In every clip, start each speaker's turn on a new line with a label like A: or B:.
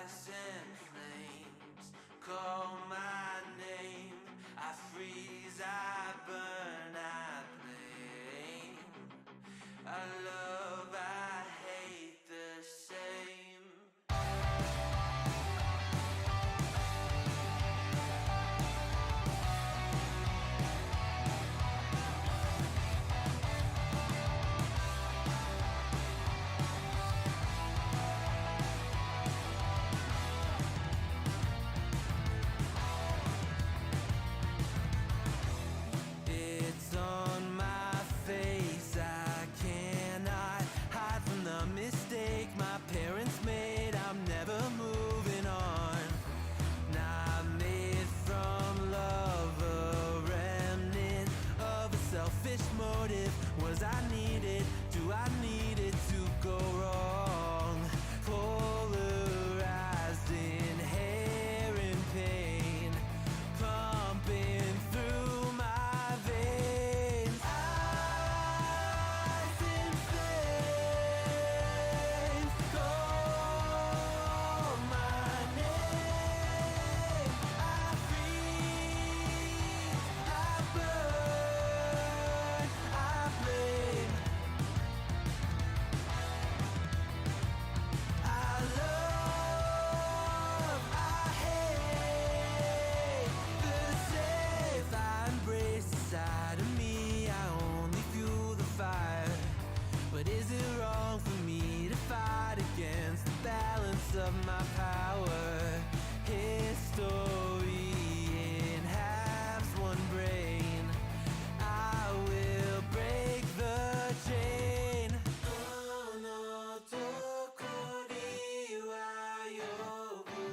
A: rise in flames, call my name. I freeze, I burn, I blame. I love, I hate the same. It's on my face, I cannot hide from the mistake my parents made. I'm never moving on. Not made from love, a remnant of a selfish motive. Was I needed? Do I need it to go wrong? Polarized, inherent pain pumping through my veins. Eyes in flames, call my name. I freeze, I burn, I blame. I love, I hate the safe I embrace inside of me. I only fuel the fire. But is it wrong for me to fight against the balance of my power? History in halves, one brain. I will break the chain. Oh no, tokori wa yobu.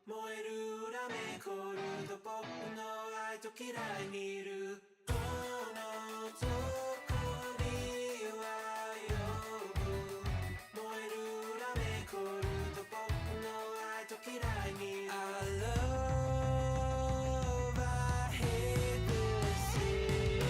A: Moeru rame koru to boku no ai to kirai ni iru. Oh no, tokori wa yobu. Moeru rame koru to boku no ai to kirai ni iru. I love, I hate the same.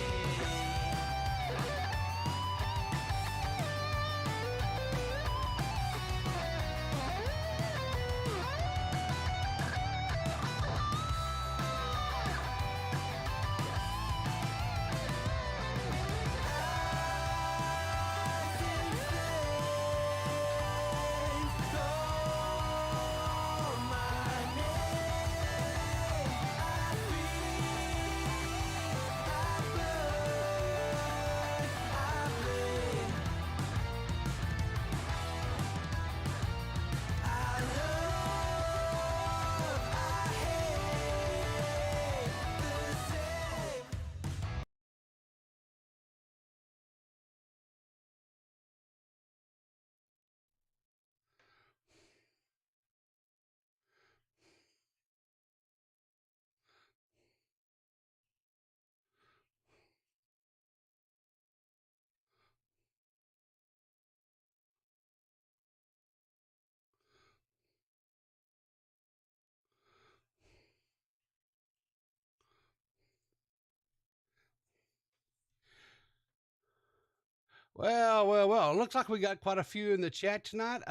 B: Well. Looks like we got quite a few in the chat tonight.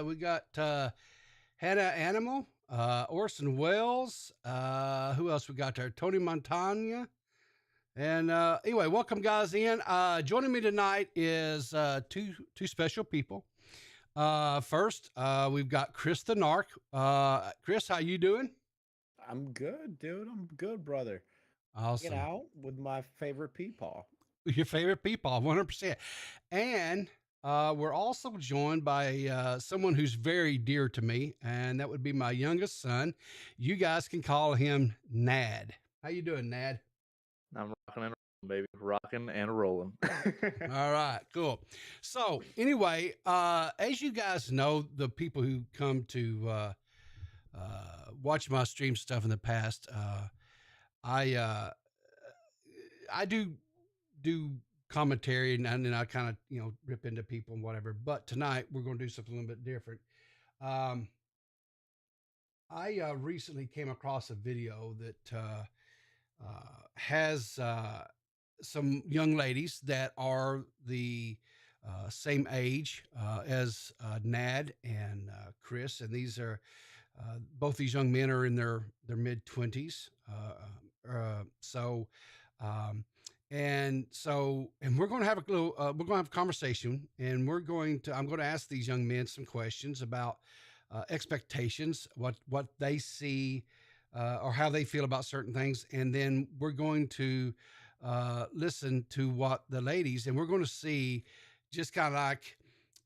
B: We got Hannah Animal, Orson Welles. Who else we got there? Tony Montana. And anyway, welcome guys in. Joining me tonight is two special people. First, we've got Chris the Narc. Chris, how you doing?
C: I'm good, dude. I'm good, brother.
B: Awesome.
C: Get out with my favorite peepaw.
B: Your favorite people, 100%. And we're also joined by someone who's very dear to me, and that would be my youngest son. You guys can call him Nad. How you doing, Nad?
D: I'm rocking and rolling, baby. Rocking and rolling.
B: All right, cool. So anyway, as you guys know, the people who come to watch my stream stuff in the past, I do commentary and then I kind of rip into people and whatever. But tonight we're going to do something a little bit different. I recently came across a video that has some young ladies that are the same age as Nad and Chris, and these are both these young men are in their mid 20s. So, um, and we're going to have a little, we're going to have a conversation, and I'm going to ask these young men some questions about expectations, what they see, or how they feel about certain things, and then we're going to listen to what the ladies, and we're going to see, just kind of like,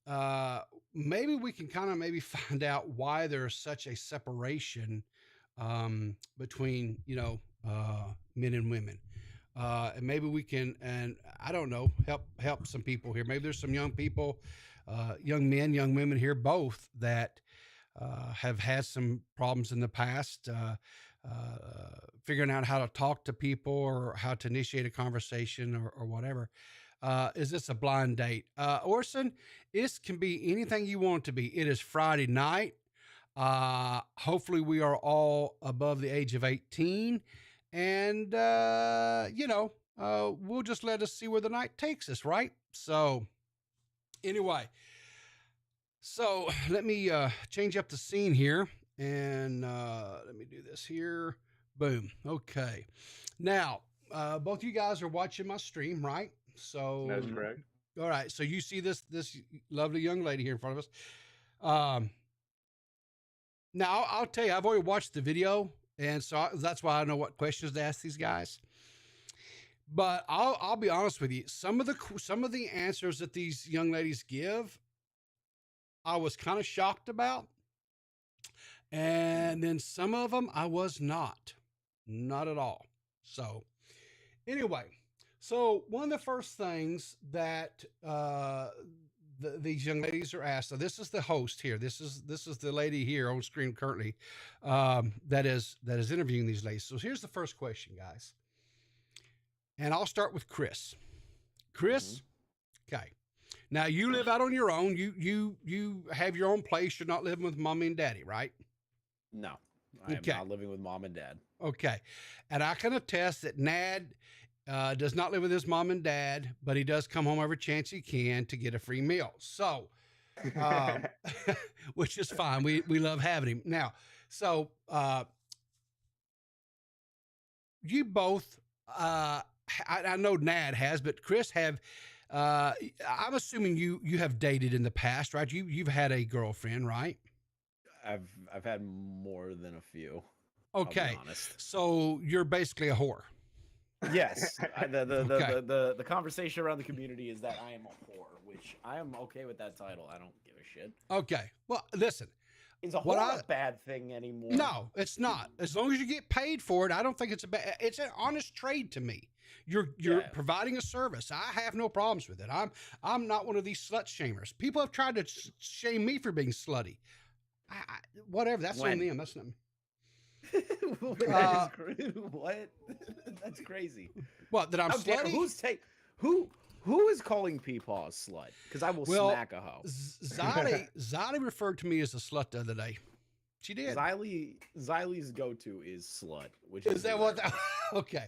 B: uh, maybe we can kind of maybe find out why there's such a separation between men and women. And maybe we can, and I don't know, help some people here. Maybe there's some young people, young men, young women here, both that have had some problems in the past, figuring out how to talk to people or how to initiate a conversation or whatever. Is this a blind date? Orson, this can be anything you want it to be. It is Friday night. Hopefully we are all above the age of 18, and we'll just let us see where the night takes us, right? So anyway, so let me change up the scene here, and let me do this here. Boom. Okay. Now, both you guys are watching my stream, right? So
D: That's correct.
B: all right. So you see this lovely young lady here in front of us. Now I'll tell you, I've already watched the video, and so that's why I know what questions to ask these guys. But I'll be honest with you. Some of the answers that these young ladies give, I was kind of shocked about, and then some of them I was not at all. So anyway, so one of the first things that these young ladies are asked. So this is the host here. This is the lady here on screen currently that is interviewing these ladies. So here's the first question, guys, and I'll start with Chris. Chris, okay. Now you live out on your own. You have your own place. You're not living with mommy and daddy, right?
C: No, I am not living with mom and dad.
B: Okay, and I can attest that Nad does not live with his mom and dad, but he does come home every chance he can to get a free meal. So, which is fine. We love having him. Now, so you both, I know Nad has, but Chris have. I'm assuming you have dated in the past, right? You've had a girlfriend, right?
C: I've had more than a few.
B: Okay,
C: I'll be honest.
B: So you're basically a whore.
C: Yes,
B: Okay.
C: the conversation around the community is that I am a whore, which I am okay with that title. I don't give a shit.
B: Okay. Well, listen.
C: Is a whore a bad thing anymore?
B: No, it's not. As long as you get paid for it, I don't think it's a bad. It's an honest trade to me. You're providing a service. I have no problems with it. I'm not one of these slut shamers. People have tried to shame me for being slutty. Whatever. That's on them. That's not me.
C: What? That's crazy.
B: What? That I'm slutty?
C: Who is calling Peepaw a slut? Because I will smack a hoe.
B: Zali referred to me as a slut the other day. She did.
C: Xylie's go-to is slut. Which
B: is that what? Okay.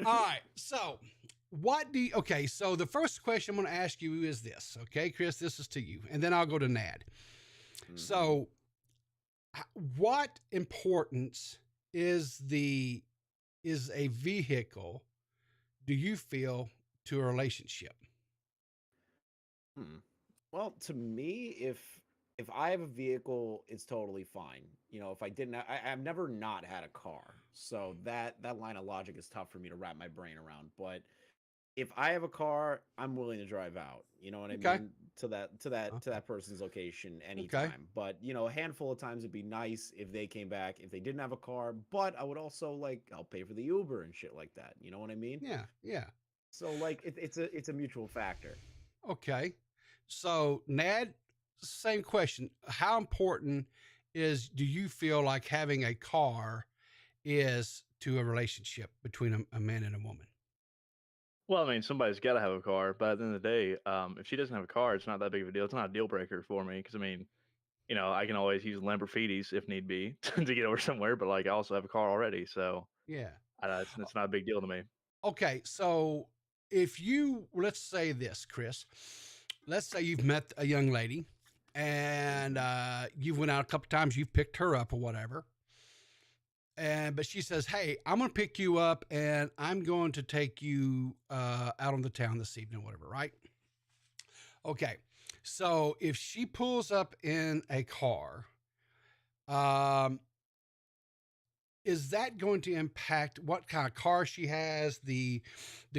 B: All right. So, so the first question I'm going to ask you is this. Okay, Chris, this is to you, and then I'll go to Nad. Mm-hmm. So, what importance is a vehicle, do you feel, to a relationship?
C: Well, to me, if I have a vehicle, it's totally fine. You know, if I didn't, I've never not had a car, so that line of logic is tough for me to wrap my brain around. But if I have a car, I'm willing to drive out. You know what I mean? To that person's location anytime. Okay. But a handful of times it'd be nice if they came back if they didn't have a car. But I would also I'll pay for the Uber and shit like that. You know what I mean?
B: Yeah.
C: So it's a mutual factor.
B: Okay. So Nad, same question. How important do you feel like having a car is to a relationship between a man and a woman?
D: Well, I mean, somebody's got to have a car, but at the end of the day, if she doesn't have a car, it's not that big of a deal. It's not a deal breaker for me because, I mean, I can always use Lamborghinis if need be to get over somewhere, but I also have a car already, so
B: yeah,
D: it's not a big deal to me.
B: Okay, so let's say this, Chris, let's say you've met a young lady and you've went out a couple times, you've picked her up or whatever. But she says, "Hey, I'm going to pick you up and I'm going to take you out on the town this evening, whatever." Right? Okay. So if she pulls up in a car, um, is that going to impact what kind of car she has, the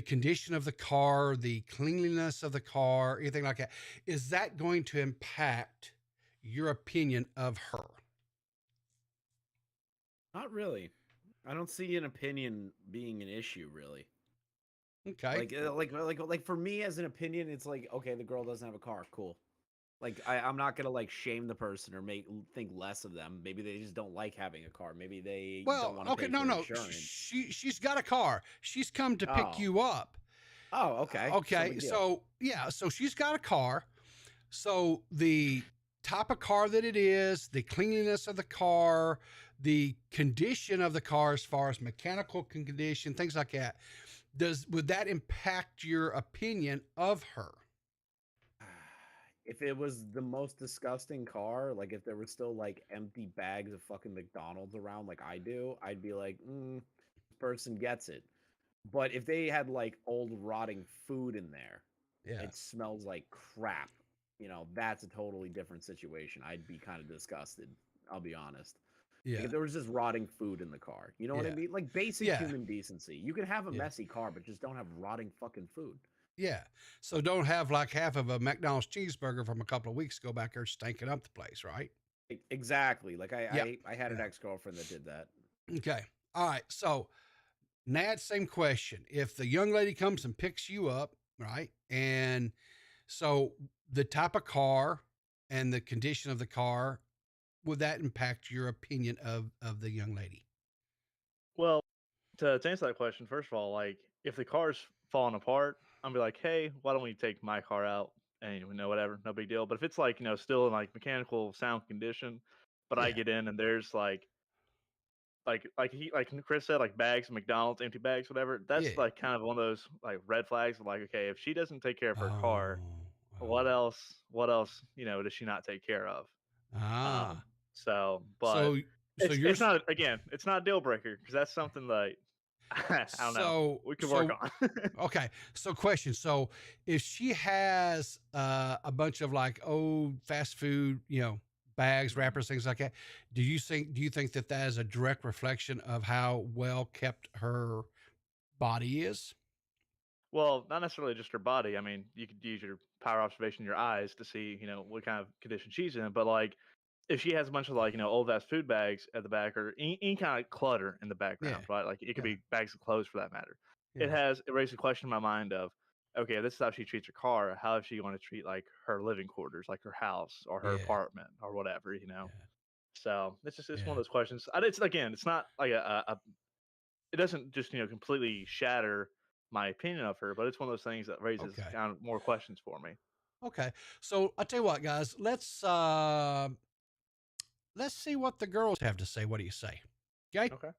B: condition of the car, the cleanliness of the car, anything like that? Is that going to impact your opinion of her?
C: Not really. I don't see an opinion being an issue, really.
B: Okay.
C: Like for me as an opinion, it's like, okay, the girl doesn't have a car, cool. Like I'm not gonna like shame the person or make think less of them. Maybe they just don't like having a car. Maybe they don't
B: Well,
C: want to
B: okay,
C: pay
B: no,
C: for
B: no.
C: insurance.
B: She's got a car. She's come to pick
C: Oh,
B: you up.
C: oh, okay. So
B: Okay,
C: big deal.
B: so yeah, so she's got a car. So the type of car that it is, the cleanliness of the car, the condition of the car as far as mechanical condition, things like that. Would that impact your opinion of her?
C: If it was the most disgusting car, like if there were still like empty bags of fucking McDonald's around, like I do, I'd be like, this person gets it. But if they had like old rotting food in there,
B: Yeah,
C: it smells like crap. That's a totally different situation. I'd be kind of disgusted. I'll be honest. Like
B: yeah,
C: if there was just rotting food in the car, you know what I
B: yeah,
C: mean? Like basic
B: yeah,
C: human decency. You can have a
B: yeah,
C: messy car, but just don't have rotting fucking food.
B: yeah. So don't have like half of a McDonald's cheeseburger from a couple of weeks ago back there stinking up the place, right?
C: Exactly. Like
B: Yeah,
C: I had an
B: yeah.
C: ex-girlfriend that did that.
B: Okay. All right. So Nat, same question. If the young lady comes and picks you up, right? And so the type of car and the condition of the car, would that impact your opinion of the young lady?
D: Well, to answer that question, first of all, like if the car's falling apart, I'm be like, hey, why don't we take my car out and whatever, no big deal. But if it's like still in like mechanical sound condition, but I
B: Yeah.
D: get in and there's like Chris said, like bags, McDonald's, empty bags, whatever.
B: Yeah.
D: That's like kind of one of those like red flags. Of like, okay, if she doesn't take care of her
B: Oh.
D: car, what
B: Oh.
D: else? What else? Does she not take care of? Um,
B: Ah.
D: so, but
B: So so
D: it's
B: you're
D: it's not again, it's not a deal breaker because that's something that I don't know we could work
B: so
D: on.
B: okay. So question. So if she has a bunch of like old fast food, bags,
C: Mhm.
B: wrappers, things like that, do you think that that is a direct reflection of how well kept her body is?
D: Well, not necessarily just her body. I mean, you could use your power observation in your eyes to see, what kind of condition she's in. But like, if she has a bunch of like, old ass food bags at the back or any kind of clutter in the
B: Yeah.
D: background, right? Like it could
B: Yeah.
D: be bags of clothes for that matter.
B: Yeah.
D: It raises a question in my mind of, okay, this is how she treats her car. How is she going to treat like her living quarters, like her house or her
B: Yeah.
D: apartment or whatever?
B: Yeah.
D: So it's one of
B: Yeah.
D: those questions. It's again, it's not like it doesn't just completely shatter my opinion of her, but it's one of those things that raises
B: Okay.
D: kind of more questions for me.
B: Okay. So I tell you what, guys, let's see what the girls have to say. What do you say? Okay.
D: Okay.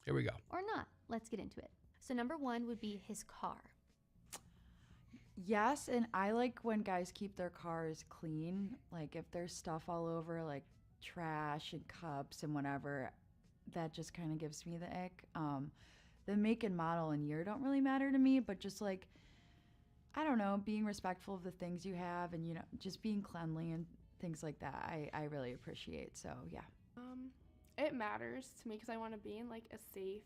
B: Here we go.
E: Or not. Let's get into it. So, number one would be his car.
F: Yes, and I like when guys keep their cars clean. Like if there's stuff all over, like trash and cups and whatever, that just kind of gives me the ick. The make and model and year don't really matter to me, but just like I don't know, being respectful of the things you have and just being cleanly and things like that. I really appreciate. So yeah.
G: It matters to me because I want to be in like a safe,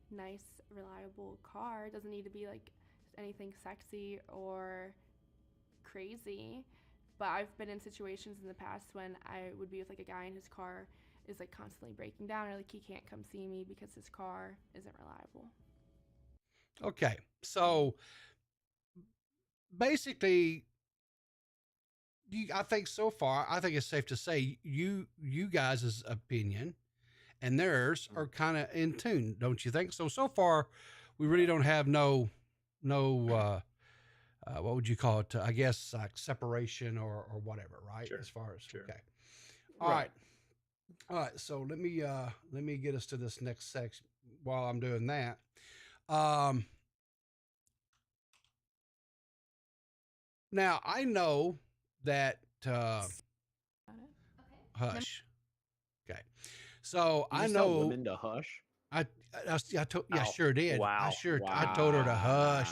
G: nice, reliable car. It doesn't need to be like anything sexy or crazy. But I've been in situations in the past when I would be with like a guy and his car is like constantly breaking down or like he can't come see me because his car isn't reliable.
B: Okay. So basically, I think so far, I think it's safe to say you guys' opinion and theirs are kind of in tune, don't you think? So far, we really don't have no what would you call it? I guess like separation or whatever, right?
D: Sure.
B: As far as
D: Sure.
B: okay. All right. All right. So let me get us to this next section while I'm doing that. Um now I know that
G: About it.
B: hush. Okay. So
C: You
B: I
C: just tell
B: know
C: women to hush.
B: I I told yeah,
D: Wow.
B: sure did.
D: Wow.
B: I told her to hush.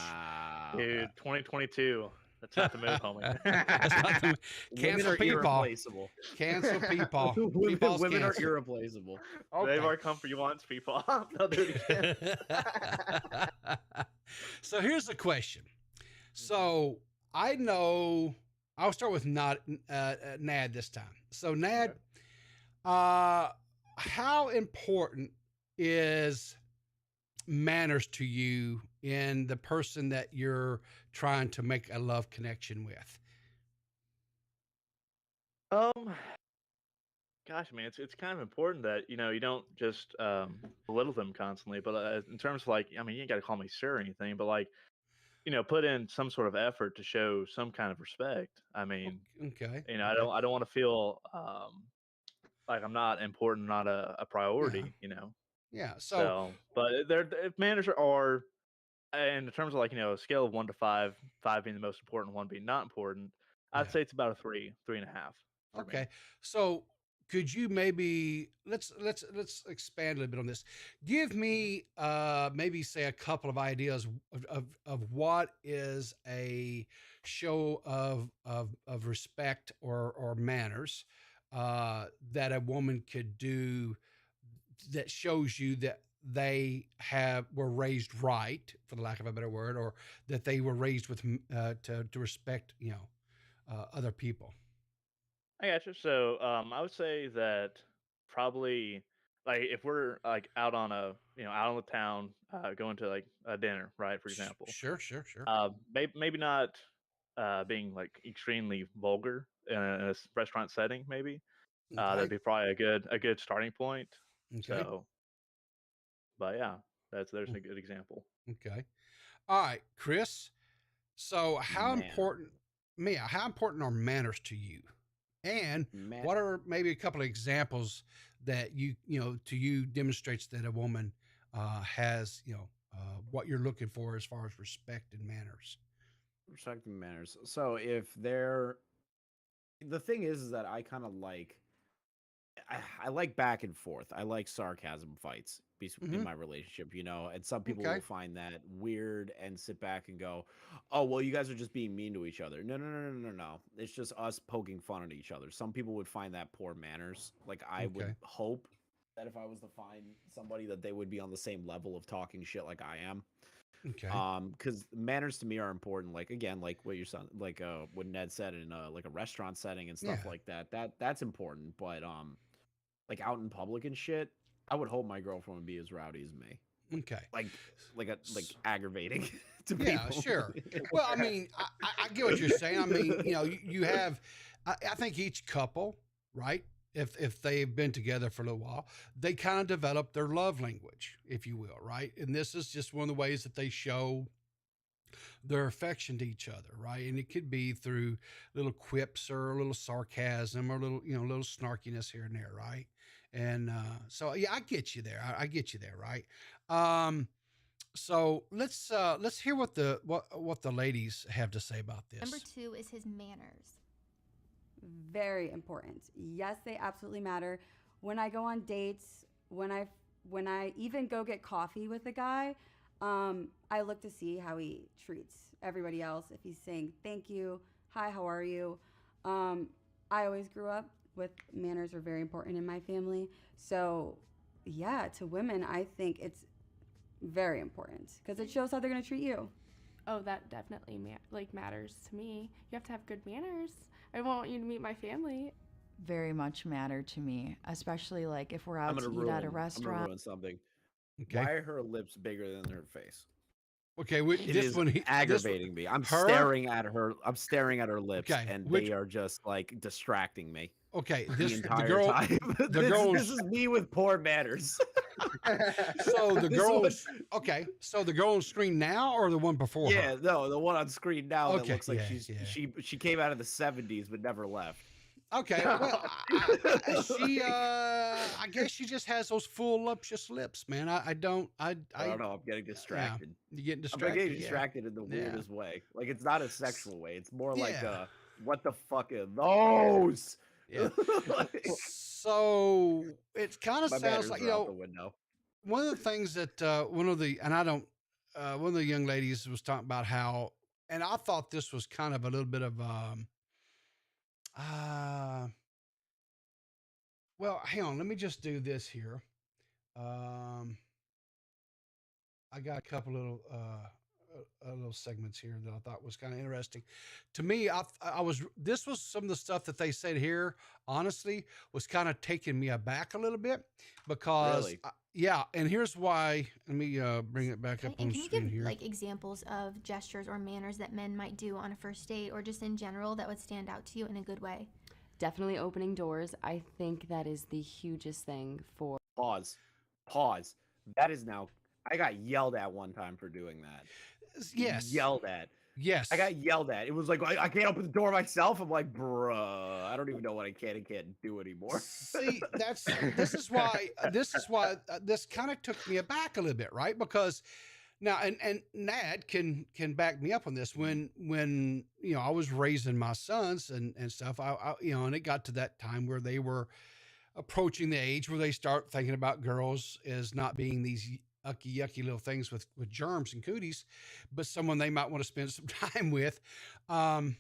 D: Dude, 2022. That's not the move, homie.
B: That's not the
C: Women
B: cancel
C: are
B: people.
C: irreplaceable.
B: Cancel people.
C: women
B: People's
C: women are
B: canceled.
C: irreplaceable.
D: They've
B: Okay.
D: already come for you once, people. They'll do it again.
B: So here's the question. So I know I'll start with Nad this time. So Nad, how important is manners to you in the person that you're trying to make a love connection with?
D: Um, Gosh, man, it's kind of important that you don't just belittle them constantly. But in terms of like, I mean, you ain't got to call me sir or anything, but like, put in some sort of effort to show some kind of respect. I mean,
B: Okay.
D: I don't want to feel like I'm not important, not a
B: Yeah.
D: priority.
B: Yeah. So
D: So, but if manners are, and in terms of like a scale of 1 to 5, 5 being the most important, one being not important, I'd
B: yeah.
D: say it's about a 3, 3.5 for me.
B: Okay. So could you maybe let's expand a little bit on this. Give me maybe say a couple of ideas of what is a show of respect or manners that a woman could do that shows you that they were raised right, for the lack of a better word, or that they were raised with to respect other people.
D: I gotcha. So, I would say that probably like if we're like out on out on the town, going to like a dinner, right? For example,
B: Sure.
D: maybe not being like extremely vulgar in a restaurant setting. Maybe that'd
B: Okay.
D: be probably a good starting point.
B: Okay.
D: So, but yeah, there's a good example.
B: Okay. All right, Chris. So,
C: Man,
B: How important are manners to you? And
C: man.
B: what are maybe a couple of examples that to you demonstrates that a woman has, what you're looking for as far as respect and manners?
C: Respecting manners. So if they're the thing is that I kind of like I like back and forth. I like sarcasm fights in
B: Mm-hmm.
C: my relationship, and some people
B: Okay.
C: will find that weird and sit back and go, "Oh, well, you guys are just being mean to each other." No. It's just us poking fun at each other. Some people would find that poor manners. Like I would
B: Okay.
C: hope that if I was to find somebody that they would be on the same level of talking shit like I am.
B: Okay.
C: Because manners to me are important, like again, like what your son, like what Ned said in like a restaurant setting and stuff
B: Yeah.
C: like that's important, but like out in public and shit, I would hope my girlfriend would be as rowdy as me.
B: Okay.
C: Like aggravating to
B: Yeah,
C: people.
B: sure. Well, I mean, I get what you're saying. I mean, you have, I think each couple, right? If they've been together for a little while, they kind of develop their love language, if you will, right? And this is just one of the ways that they show their affection to each other, right? And it could be through little quips or a little sarcasm or a little, little snarkiness here and there, right? And so yeah, I get you there. I get you there, right? Um, so let's hear what the ladies have to say about this.
E: Number 2 is his manners.
H: Very important. Yes, they absolutely matter. When I go on dates, when I even go get coffee with a guy, I look to see how he treats everybody else. If he's saying thank you, hi, how are you? I always grew up with manners are very important in my family. So yeah, to women, I think it's very important because it shows how they're going to treat you.
G: Oh, that definitely matters to me. You have to have good manners. I want you to meet my family.
F: Very much matter to me, especially like if we're
C: I'm
F: out
C: gonna
F: to eat
C: ruin.
F: at a
C: I'm gonna
F: restaurant.
C: ruin something.
B: Okay.
C: Why are her lips bigger than her face?
B: Okay.
C: It is aggravating me. I'm
B: her?
C: staring at her. I'm staring at her lips,
B: Okay,
C: and
B: which-
C: they are just like distracting me
B: Okay.
C: the entire time. This is me with poor manners.
B: So the
C: This
B: girl,
C: one-
B: okay. So the girl on screen now or the one before
C: Yeah,
B: her?
C: no, the one on screen now that
B: Okay,
C: looks like
B: yeah.
C: she came out of the 70s but never left.
B: Okay, well, I guess she just has those full voluptuous lips, man. I don't,
C: I don't know. I'm getting
B: yeah,
C: distracted.
B: you getting
C: I'm like getting
B: distracted, yeah,
C: distracted in the
B: yeah,
C: weirdest way. Like it's not a
B: S-
C: sexual way. It's more like
B: yeah,
C: what the fuck are those?
B: yeah.
C: Like,
B: So it kind of
C: my
B: sounds
C: manners
B: like
C: are out the window.
B: one of the things that one of the young ladies was talking about how, and I thought this was kind of a little bit of uh, well, hang on, let me just do this here. Um, I got a couple little segments here that I thought was kind of interesting. To me, I was this was some of the stuff that they said here. Honestly, was kind of taking me aback a little bit because
C: Really?
B: yeah, and here's why. Let me bring it back up on
E: And
B: the
E: can you
B: screen
E: give
B: here.
E: like examples of gestures or manners that men might do on a first date or just in general that would stand out to you in a good way?
I: Definitely opening doors. I think that is the hugest thing for.
C: Pause. Pause. That is now. I got yelled at one time for doing that.
B: Yes,
C: Yelled at.
B: yes.
C: I got yelled at. It was like I can't open the door myself. I'm like, bruh, I don't even know what I can and can't do anymore.
B: See, this is why this kind of took me aback a little bit, right? Because now, and Nad can back me up on this. When you know I was raising my sons and stuff, I you know, and it got to that time where they were approaching the age where they start thinking about girls as not being these yucky little things with germs and cooties, but someone they might want to spend some time with. Um,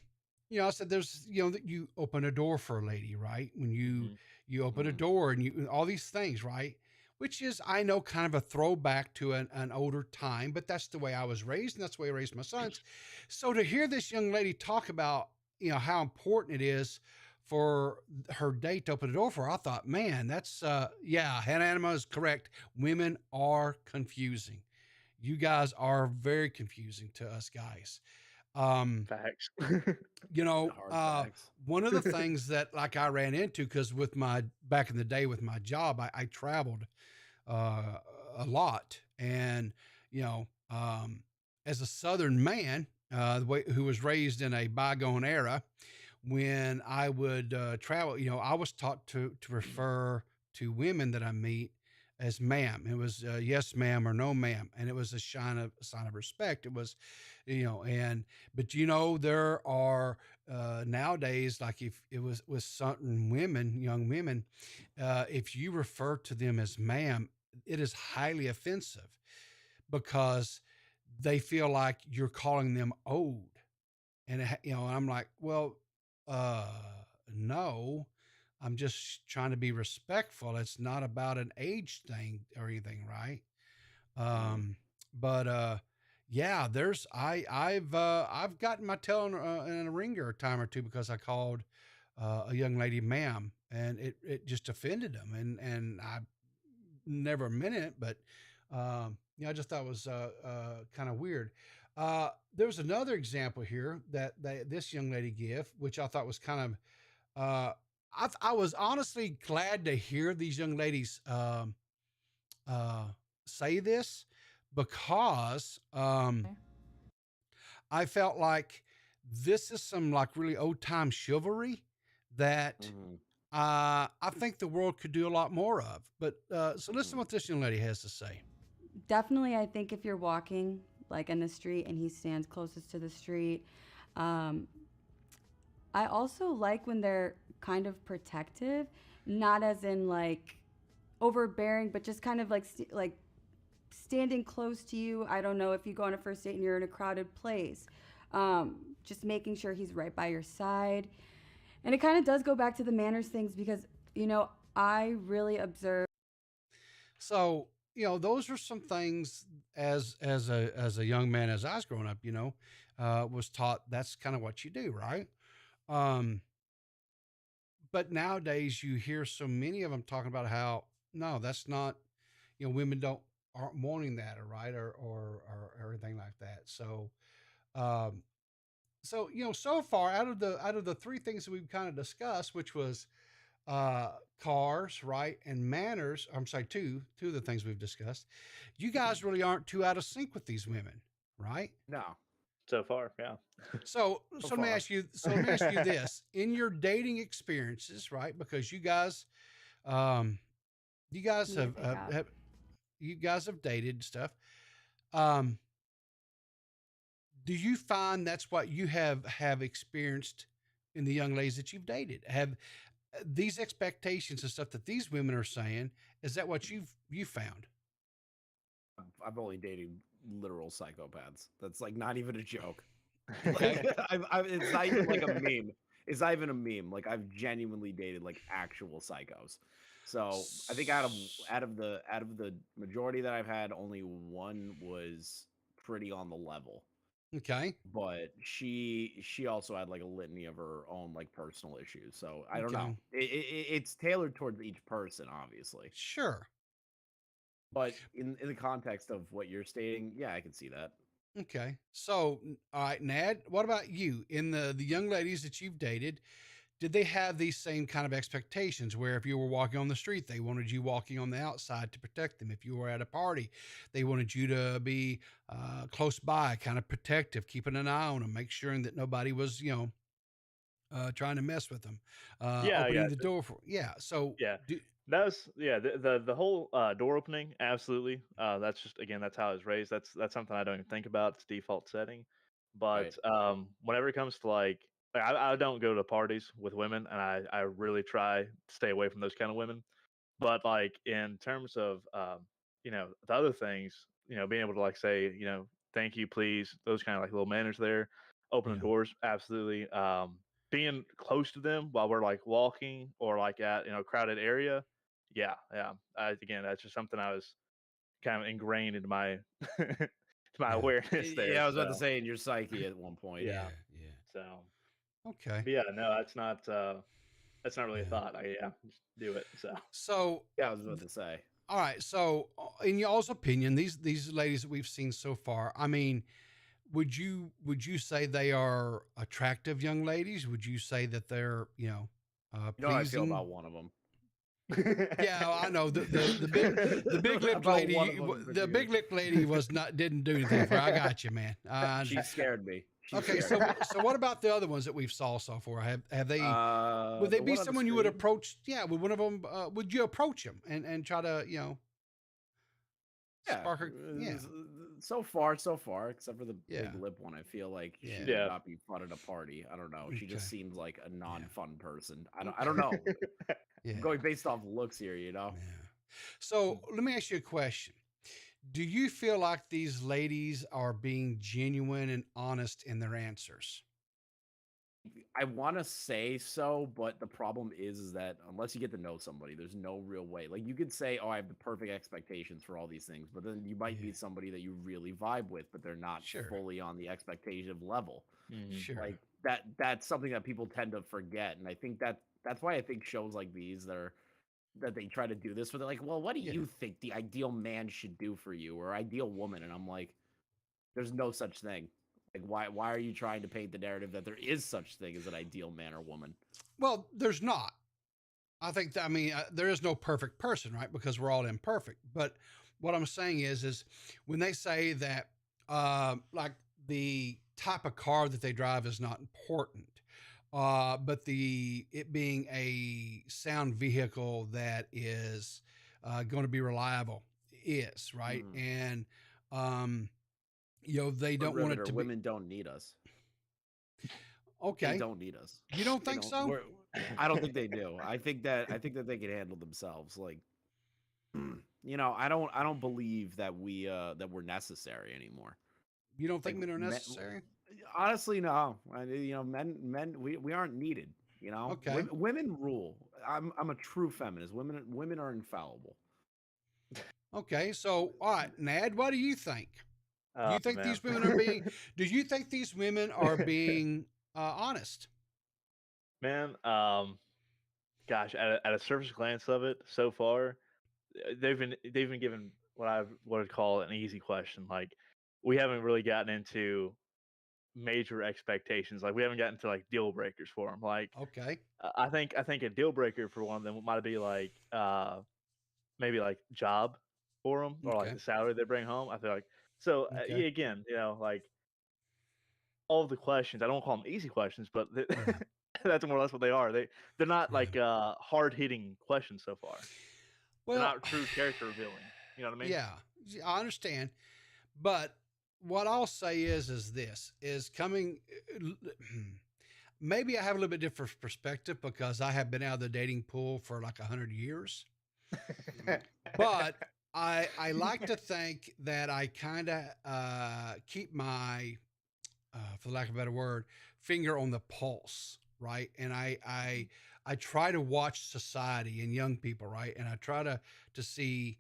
B: you know, I said there's you know that you open a door for a lady, right? When
C: Mhm.
B: you open a
C: Mhm.
B: door and you all these things, right? Which is I know kind of a throwback to an older time, but that's the way I was raised, and that's the way I raised my sons. So to hear this young lady talk about you know how important it is for her date to open the door for her, I thought, man, that's yeah, Hannah Anima is correct. Women are confusing. You guys are very confusing to us guys. Um,
D: Facts.
B: you know,
C: Hard facts.
B: one of the things that like I ran into because with my back in the day with my job, I traveled uh, a lot, and you know, as a Southern man, who was raised in a bygone era, when I would travel, you know, I was taught to refer to women that I meet as ma'am. It was yes, ma'am, or no, ma'am, and it was a sign of respect. It was, you know, and but you know, there are nowadays, like if it was with certain women, young women, if you refer to them as ma'am, it is highly offensive because they feel like you're calling them old and you know, and I'm like, well, uh, no, I'm just trying to be respectful. It's not about an age thing or anything, right?
C: Mhm.
B: Um, but yeah, I've gotten my tail in a ringer a time or two because I called a young lady ma'am, and it just offended them, and I never meant it, but yeah, I just thought it was kind of weird. There's another example here that this young lady gave, which I thought was kind of. I was honestly glad to hear these young ladies uh, say this because I felt like this is some like really old time chivalry that
C: Mhm.
B: I think the world could do a lot more of. But so listen to
C: Mhm.
B: what this young lady has to say.
H: Definitely, I think if you're walking like in the street and he stands closest to the street, um, I also like when they're kind of protective, not as in like overbearing, but just kind of like like standing close to you. I don't know if you go on a first date and you're in a crowded place, just making sure he's right by your side. And it kind of does go back to the manners things because you know I really observe.
B: So you know, those are some things as a young man as I was growing up. You know, was taught that's kind of what you do, right? Um, but nowadays you hear so many of them talking about how no, that's not. You know, women don't aren't wanting that, or right, or everything like that. So, um, so you know, so far out of the three things that we've kind of discussed, which was cars, right, and manners. I'm sorry, two of the things we've discussed. You guys really aren't too out of sync with these women, right?
C: No.
D: So far, yeah.
B: So,
C: So
B: so let me
C: far.
B: ask you. So let me ask you this: in your dating experiences, right? Because um, you guys
E: Need to
B: have,
E: pick up.
B: you guys have dated and stuff. Um, do you find that's what you have experienced in the young ladies that you've dated? Have these expectations and stuff that these women are saying? Is that what you found?
C: I've only dated literal psychopaths. That's like not even a joke.
B: Okay.
C: Like it's not even like a meme. It's not even a meme. Like I've genuinely dated like actual psychos. So I think out of the majority that I've had, only one was pretty on the level.
B: Okay.
C: But she also had like a litany of her own like personal issues. So I don't know.
B: Okay.
C: It's tailored towards each person, obviously.
B: Sure.
C: But in the context of what you're stating, yeah, I can see that.
B: Okay. So, all right, Nad, what about you? In the young ladies that you've dated, did they have these same kind of expectations where if you were walking on the street, they wanted you walking on the outside to protect them? If you were at a party, they wanted you to be close by, kind of protective, keeping an eye on them, make sure that nobody was, trying to mess with them,
D: Yeah, I
B: opening
D: got
B: the door for, yeah. So,
D: Yeah,
B: do,
D: that's yeah. The whole door opening, absolutely. That's just again, that's how I was raised. That's something I don't even think about. It's default setting. But
C: Right.
D: whenever it comes to like I don't go to parties with women, and I really try to stay away from those kind of women. But like in terms of the other things, being able to like say thank you, please, those kind of like little manners there, opening
B: yeah,
D: doors, absolutely. Being close to them while we're like walking or like at crowded area, yeah, yeah. Again, that's just something I was kind of ingrained into my to my
B: yeah,
D: awareness there.
C: Yeah, I was about to
D: So
C: say in your psyche at one point.
D: yeah,
B: yeah, yeah.
D: so
B: Okay.
D: but yeah, no, that's not really a
B: Yeah.
D: thought. Yeah, just do it. So
B: So,
C: Yeah, I was about to say.
B: all right. So, in y'all's opinion, these ladies that we've seen so far, I mean, would you say they are attractive young ladies? Would you say that they're
C: You know how I feel
B: pleasing?
C: about one of them.
B: Yeah, I know the big lipped
C: About one
B: lady.
C: of them in
B: The
C: particular.
B: big lipped lady was not didn't do anything for her. I got you, man.
C: She scared me. She
B: Okay,
C: scared me.
B: so what about the other ones that we've saw so far? Have they? Would they
C: The
B: be
C: one on the
B: someone you would
C: screen.
B: approach? Yeah, would one of them? Would you approach them and try to
C: Yeah.
B: spark her? Yeah,
C: So far, so far, except for the
B: yeah,
C: big lip one. I feel like she
B: yeah.
C: would
D: yeah.
C: not be fun at a party. I don't know. She
B: Okay,
C: just seems like a
B: yeah,
C: non-fun person. I don't
B: okay,
C: know. I'm
B: yeah,
C: going based off looks here, you know.
B: yeah. So let me ask you a question. Do you feel like these ladies are being genuine and honest in their answers?
C: I want to say so, but the problem is that unless you get to know somebody, there's no real way. Like you could say, "Oh, I have the perfect expectations for all these things," but then you might
B: Yeah,
C: meet somebody that you really vibe with, but they're not
B: sure,
C: fully on the expectation level.
D: Mhm.
B: sure.
C: Like that's something that people tend to forget, and I think that's why I think shows like these that they try to do this where they're like, "Well, what do
B: Yeah,
C: you think the ideal man should do for you or ideal woman?" And I'm like, "There's no such thing." Like why are you trying to paint the narrative that there is such thing as an ideal man or woman?
B: well, there's not. I think that, I mean, there is no perfect person, right? Because we're all imperfect. But what I'm saying is when they say that, like the type of car that they drive is not important, but the it being a sound vehicle that is going to be reliable is right,
C: Mm.
B: and um, they
C: But
B: don't want it
C: Riveter,
B: to be
C: women don't need us. They
B: okay.
C: don't need us.
B: You don't
C: They
B: think
C: don't.
B: so?
C: I don't think they do. I think that they can handle themselves. Like, I don't believe that we're necessary anymore.
B: You don't
C: Like
B: think men are
C: men,
B: necessary?
C: honestly, no. Men we aren't needed.
B: Okay.
C: Women rule. I'm a true feminist. Women are infallible.
B: Okay, so all right, Nad, what do you think? Do
D: Oh
B: you think
D: man.
B: these women are being? Do you think these women are being honest?
D: Man, gosh, at a surface glance of it, so far, they've been given what I would call an easy question. Like, we haven't really gotten into major expectations. Like, we haven't gotten to like deal breakers for them. Like,
B: Okay,
D: I think a deal breaker for one of them might be like maybe like job for them or like
B: okay,
D: the salary they bring home. I feel like so
B: okay,
D: again, like all of the questions. I don't call them easy questions, but
B: Yeah.
D: that's more or less what they are. They're not like hard hitting questions so far. They're
B: Well,
D: not true character revealing. You know what I mean?
B: yeah, I understand. But what I'll say is this is coming. Maybe I have a little bit different perspective because I have been out of the dating pool for like 100 years. But I like to think that I kind of keep my, for lack of a better word, finger on the pulse, right? And I try to watch society and young people, right? And I try to see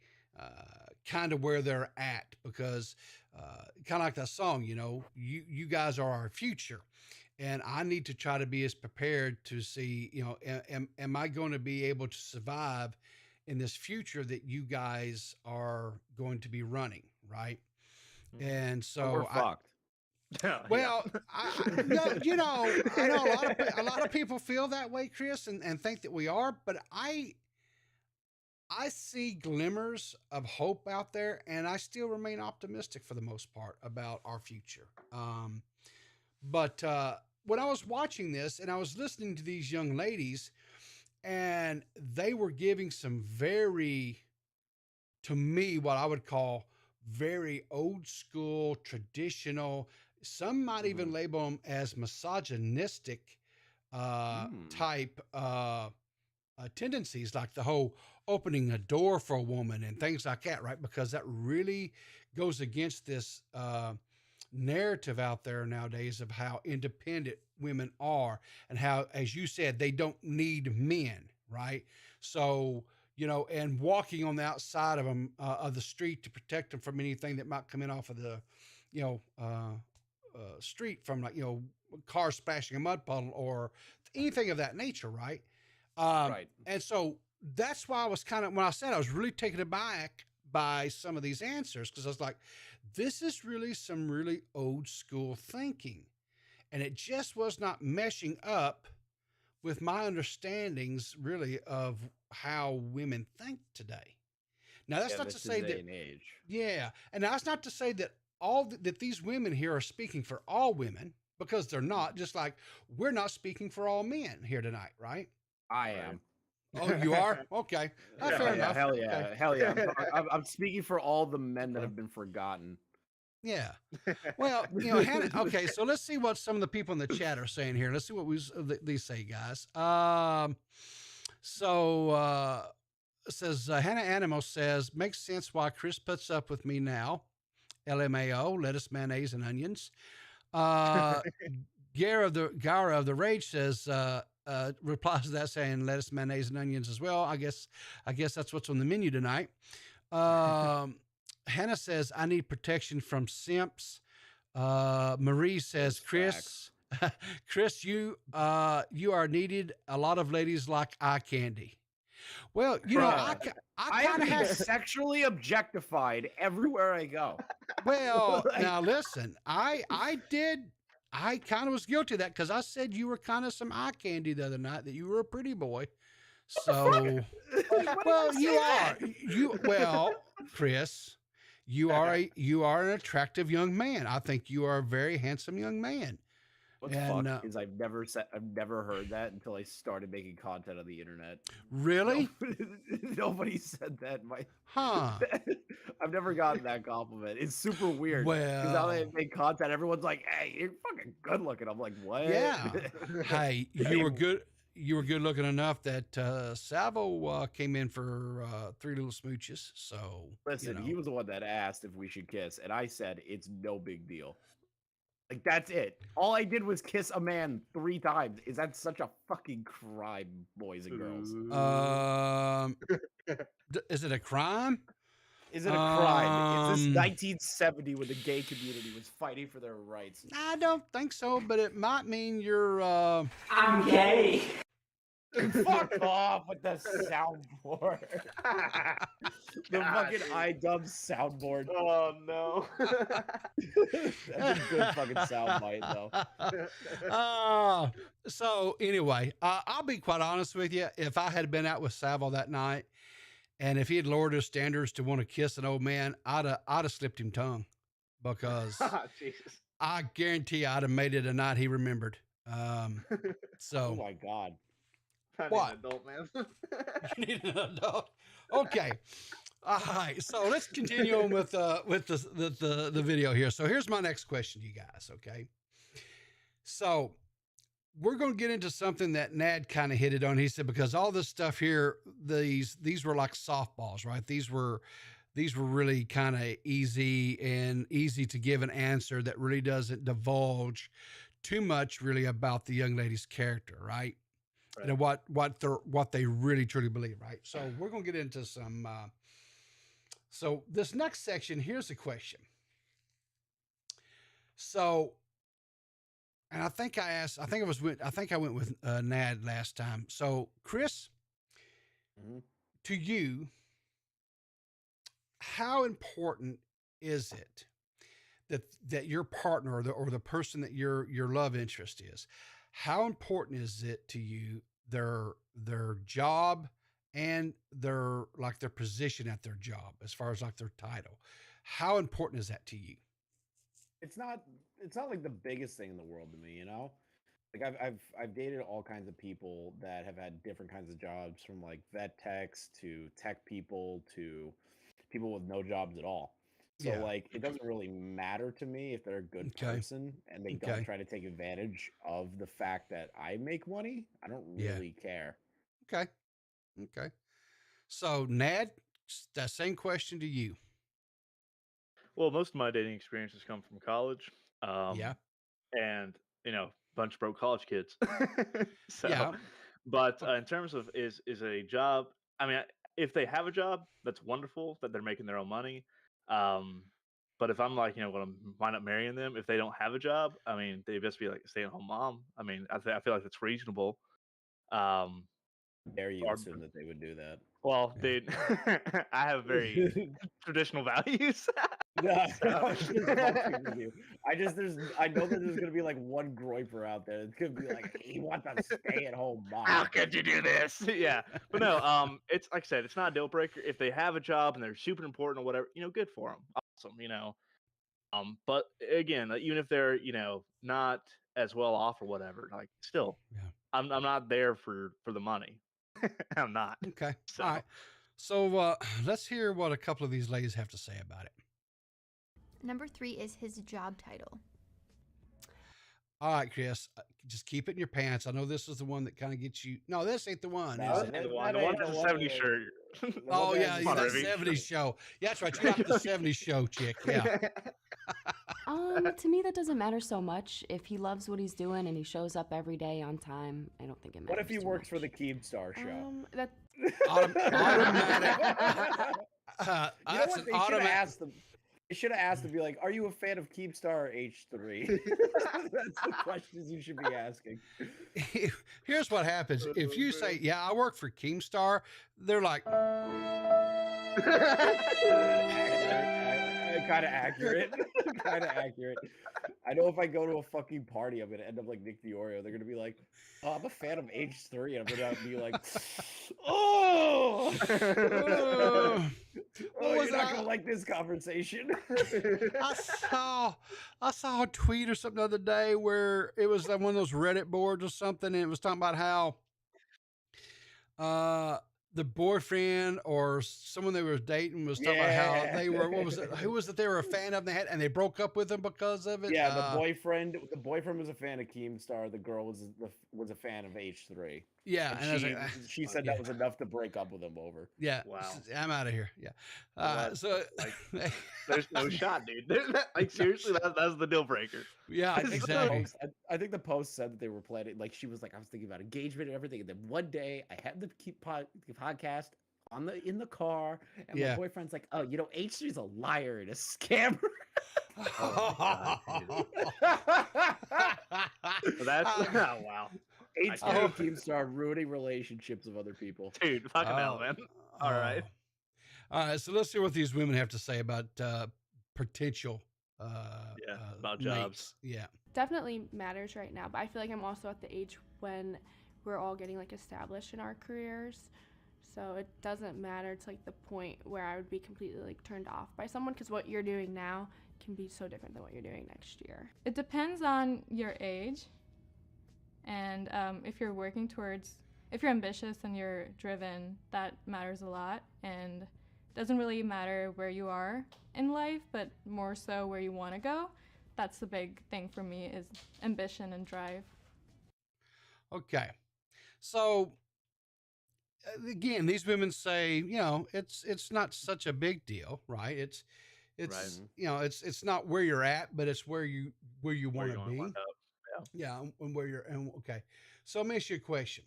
B: kind of where they're at because kind of like that song, you guys are our future. And I need to try to be as prepared to see, am I going to be able to survive in this future that you guys are going to be running, right? And so
C: We're fucked.
B: well, no, I know a lot of people feel that way, Chris, and think that we are, but I see glimmers of hope out there, and I still remain optimistic for the most part about our future. But when I was watching this and I was listening to these young ladies, and they were giving some very, to me, what I would call very old school, traditional, some might even label them as misogynistic type tendencies, like the whole opening a door for a woman and things like that, right? Because that really goes against this narrative out there nowadays of how independent women are and how, as you said, they don't need men, right? So, and walking on the outside of them of the street to protect them from anything that might come in off of the, street from, like, cars splashing a mud puddle or anything of that nature, right?
C: Right.
B: And so that's why I was kind of, when I said I was really taken aback by some of these answers, because I was like, this is really some really old school thinking. And it just was not meshing up with my understandings really of how women think today. Now that's not to say that,
C: age.
B: yeah, and that's not to say that that these women here are speaking for all women, because they're not. Just like we're not speaking for all men here tonight, right?
C: I am.
B: Oh, you are? Okay. Fair enough.
C: Hell yeah.
B: Okay.
C: Hell yeah. I'm speaking for all the men that have been forgotten.
B: Yeah. Well, Hannah, okay, so let's see what some of the people in the chat are saying here. Let's see what these say, guys. It says, Hannah Animo says, makes sense why Chris puts up with me now. LMAO, lettuce, mayonnaise, and onions. Gara of the Rage says, replies to that saying lettuce, mayonnaise, and onions as well. I guess that's what's on the menu tonight. Hannah says, I need protection from simps. Marie says, Chris, Chris, you are needed. A lot of ladies like eye candy. Well, I kind of
C: am
B: have
C: sexually objectified everywhere I go.
B: Well, now listen, I kind of was guilty of that because I said you were kind of some eye candy the other night, that you were a pretty boy. So, well, Chris, you are an attractive young man. I think you are a very handsome young man.
C: What's fucked is I've never heard that until I started making content on the internet.
B: Really?
C: Nobody said that.
B: Huh?
C: I've never gotten that compliment. It's super weird.
B: Well,
C: because now they make content, everyone's like, "Hey, you're fucking good looking." I'm like, "What?"
B: Yeah. Hey, you were good. You were good looking enough that Salvo came in for 3 little smooches. So
C: listen, he was the one that asked if we should kiss, and I said it's no big deal. Like, that's it. All I did was kiss a man 3 times. Is that such a fucking crime, boys and girls?
B: Is it a crime?
C: Is it a crime? Is this 1970 when the gay community was fighting for their rights?
B: I don't think so, but it might mean you're
J: I'm gay.
C: Fuck off with the soundboard. The fucking iDub soundboard.
D: Oh no.
C: That's a good fucking soundbite though.
B: So anyway, I'll be quite honest with you. If I had been out with Salvo that night, and if he had lowered his standards to want to kiss an old man, I'd have slipped him tongue, because
D: Jesus.
B: I guarantee I'd have made it a night he remembered.
C: Oh
B: So
C: my god.
D: I need
B: What?
D: an adult, man.
B: you need an adult. Okay. All right. So let's continue on with the video here. So here's my next question to you guys. Okay. So we're going to get into something that Nad kind of hit it on. He said, because all this stuff here, these were like softballs, right? These were really kind of easy to give an answer that really doesn't divulge too much really about the young lady's character, right?
D: Right.
B: And what they really truly believe, right? So we're going to get into some. So this next section, here's the question. So, and I think I went with Nad last time. So, Chris, to you, how important is it that your partner or the person that your love interest is, how important is it to you their job and their position at their job as far as like their title? How important is that to you?
C: It's not like the biggest thing in the world to me, you know? Like I've dated all kinds of people that have had different kinds of jobs, from like vet techs to tech people to people with no jobs at all. So
B: Yeah.
C: like it doesn't really matter to me if they're a good
B: Okay.
C: person and they
B: Okay.
C: don't try to take advantage of the fact that I make money. I don't
B: Yeah.
C: really care.
B: Okay. Okay. So, Nad, that same question to you.
D: Well, most of my dating experiences come from college.
B: Yeah.
D: And bunch of broke college kids. So,
B: Yeah.
D: but in terms of is a job, I mean, if they have a job, that's wonderful that they're making their own money. But if I'm like, when I'm wind up marrying them, if they don't have a job, I mean, they best be like a stay-at-home mom. I mean, I feel like that's reasonable.
C: Dare you
D: Or-
C: assume that they would do that?
D: Well,
B: Yeah.
D: dude, I have very traditional values.
C: No,
D: So-
C: I'm just fucking with you. I know that there's gonna be like one groiper out there that's gonna be like, he wants a stay-at-home mom.
D: How could you do this? Yeah, but no, it's like I said, it's not a deal breaker if they have a job and they're super important or whatever. Good for them, awesome. But again, even if they're not as well off or whatever, like still,
B: Yeah.
D: I'm not there for the money. I'm not.
B: Okay.
D: So.
B: All right. So let's hear what a couple of these ladies have to say about it.
E: Number 3 is his job title.
B: All right, Chris, just keep it in your pants. I know this is the one that kind of gets you. No, this ain't the one,
C: No,
B: is
C: that-
B: it?
D: The one
C: that ain't
D: that's
C: the
D: a
C: one
D: 70s
C: that-
D: shirt.
C: the
B: Oh
C: one that
B: yeah,
C: has
B: that
C: the
D: Rivy.
B: 70s show. Yeah, that's right. You like the 70s show chick. Yeah.
I: To me, that doesn't matter so much. If he loves what he's doing and he shows up every day on time, I don't think it matters.
C: What if he
I: too
C: works for
I: much.
C: the Keemstar show?
G: That
B: Automatic.
C: You know
B: That's
C: what?
B: an
C: They should have
B: automatic.
C: asked them. They should have asked to be like, "Are you a fan of Keemstar H3?" That's the questions you should be asking.
B: Here's what happens. If you say, "Yeah, I work for Keemstar," they're like,
C: Kind of accurate. Kind of accurate. I know if I go to a fucking party, I'm gonna end up like Nick Fiorio. They're gonna be like, "Oh, I'm a fan of H3," and I'm gonna be like, "Oh,
B: "Oh."
C: oh,
B: was
C: you're not
B: that?
C: gonna like this conversation."
B: I saw a tweet or something the other day where it was like one of those Reddit boards or something, and it was talking about how the boyfriend or someone they were dating was talking about how they were, what was it, who was it they were a fan of, and they broke up with him because of it.
C: Yeah, the boyfriend was a fan of Keemstar. The girl was a fan of H3.
B: Yeah,
C: And
B: and I was
C: she,
B: like,
C: she said
B: yeah.
C: that was enough to break up with him over.
B: Yeah.
D: Wow.
B: I'm out of here. Yeah.
D: Well,
B: So
D: like, there's no shot, dude. Like seriously, that's the deal breaker.
B: yeah,
C: I think
B: exactly.
C: I think the post said that they were planning. Like she was like, I was thinking about engagement and everything, and then one day I had the podcast in the car, and
B: Yeah.
C: my boyfriend's like, "Oh, H3's a liar and a scammer."
D: Oh my God, So that's oh wow,
C: H3
B: Oh.
C: and Keemstar ruining relationships of other people.
D: dude. Fucking hell, man. All right.
B: All right. So let's see what these women have to say about potential.
D: About
B: mates.
D: jobs.
B: Yeah.
G: definitely matters right now, but I feel like I'm also at the age when we're all getting like established in our careers. So it doesn't matter to like the point where I would be completely like turned off by someone, because what you're doing now can be so different than what you're doing next year.
K: It depends on your age, and if you're working towards, if you're ambitious and you're driven, that matters a lot. And it doesn't really matter where you are in life, but more so where you want to go. That's the big thing for me, is ambition and drive.
B: Okay. So again, these women say, it's not such a big deal, right? It's it's not where you're at, but it's where you
D: Where
B: want
D: you
B: to
D: want to
B: be.
D: wind up. Yeah.
B: Yeah, and where you're and okay. So let me ask you a question.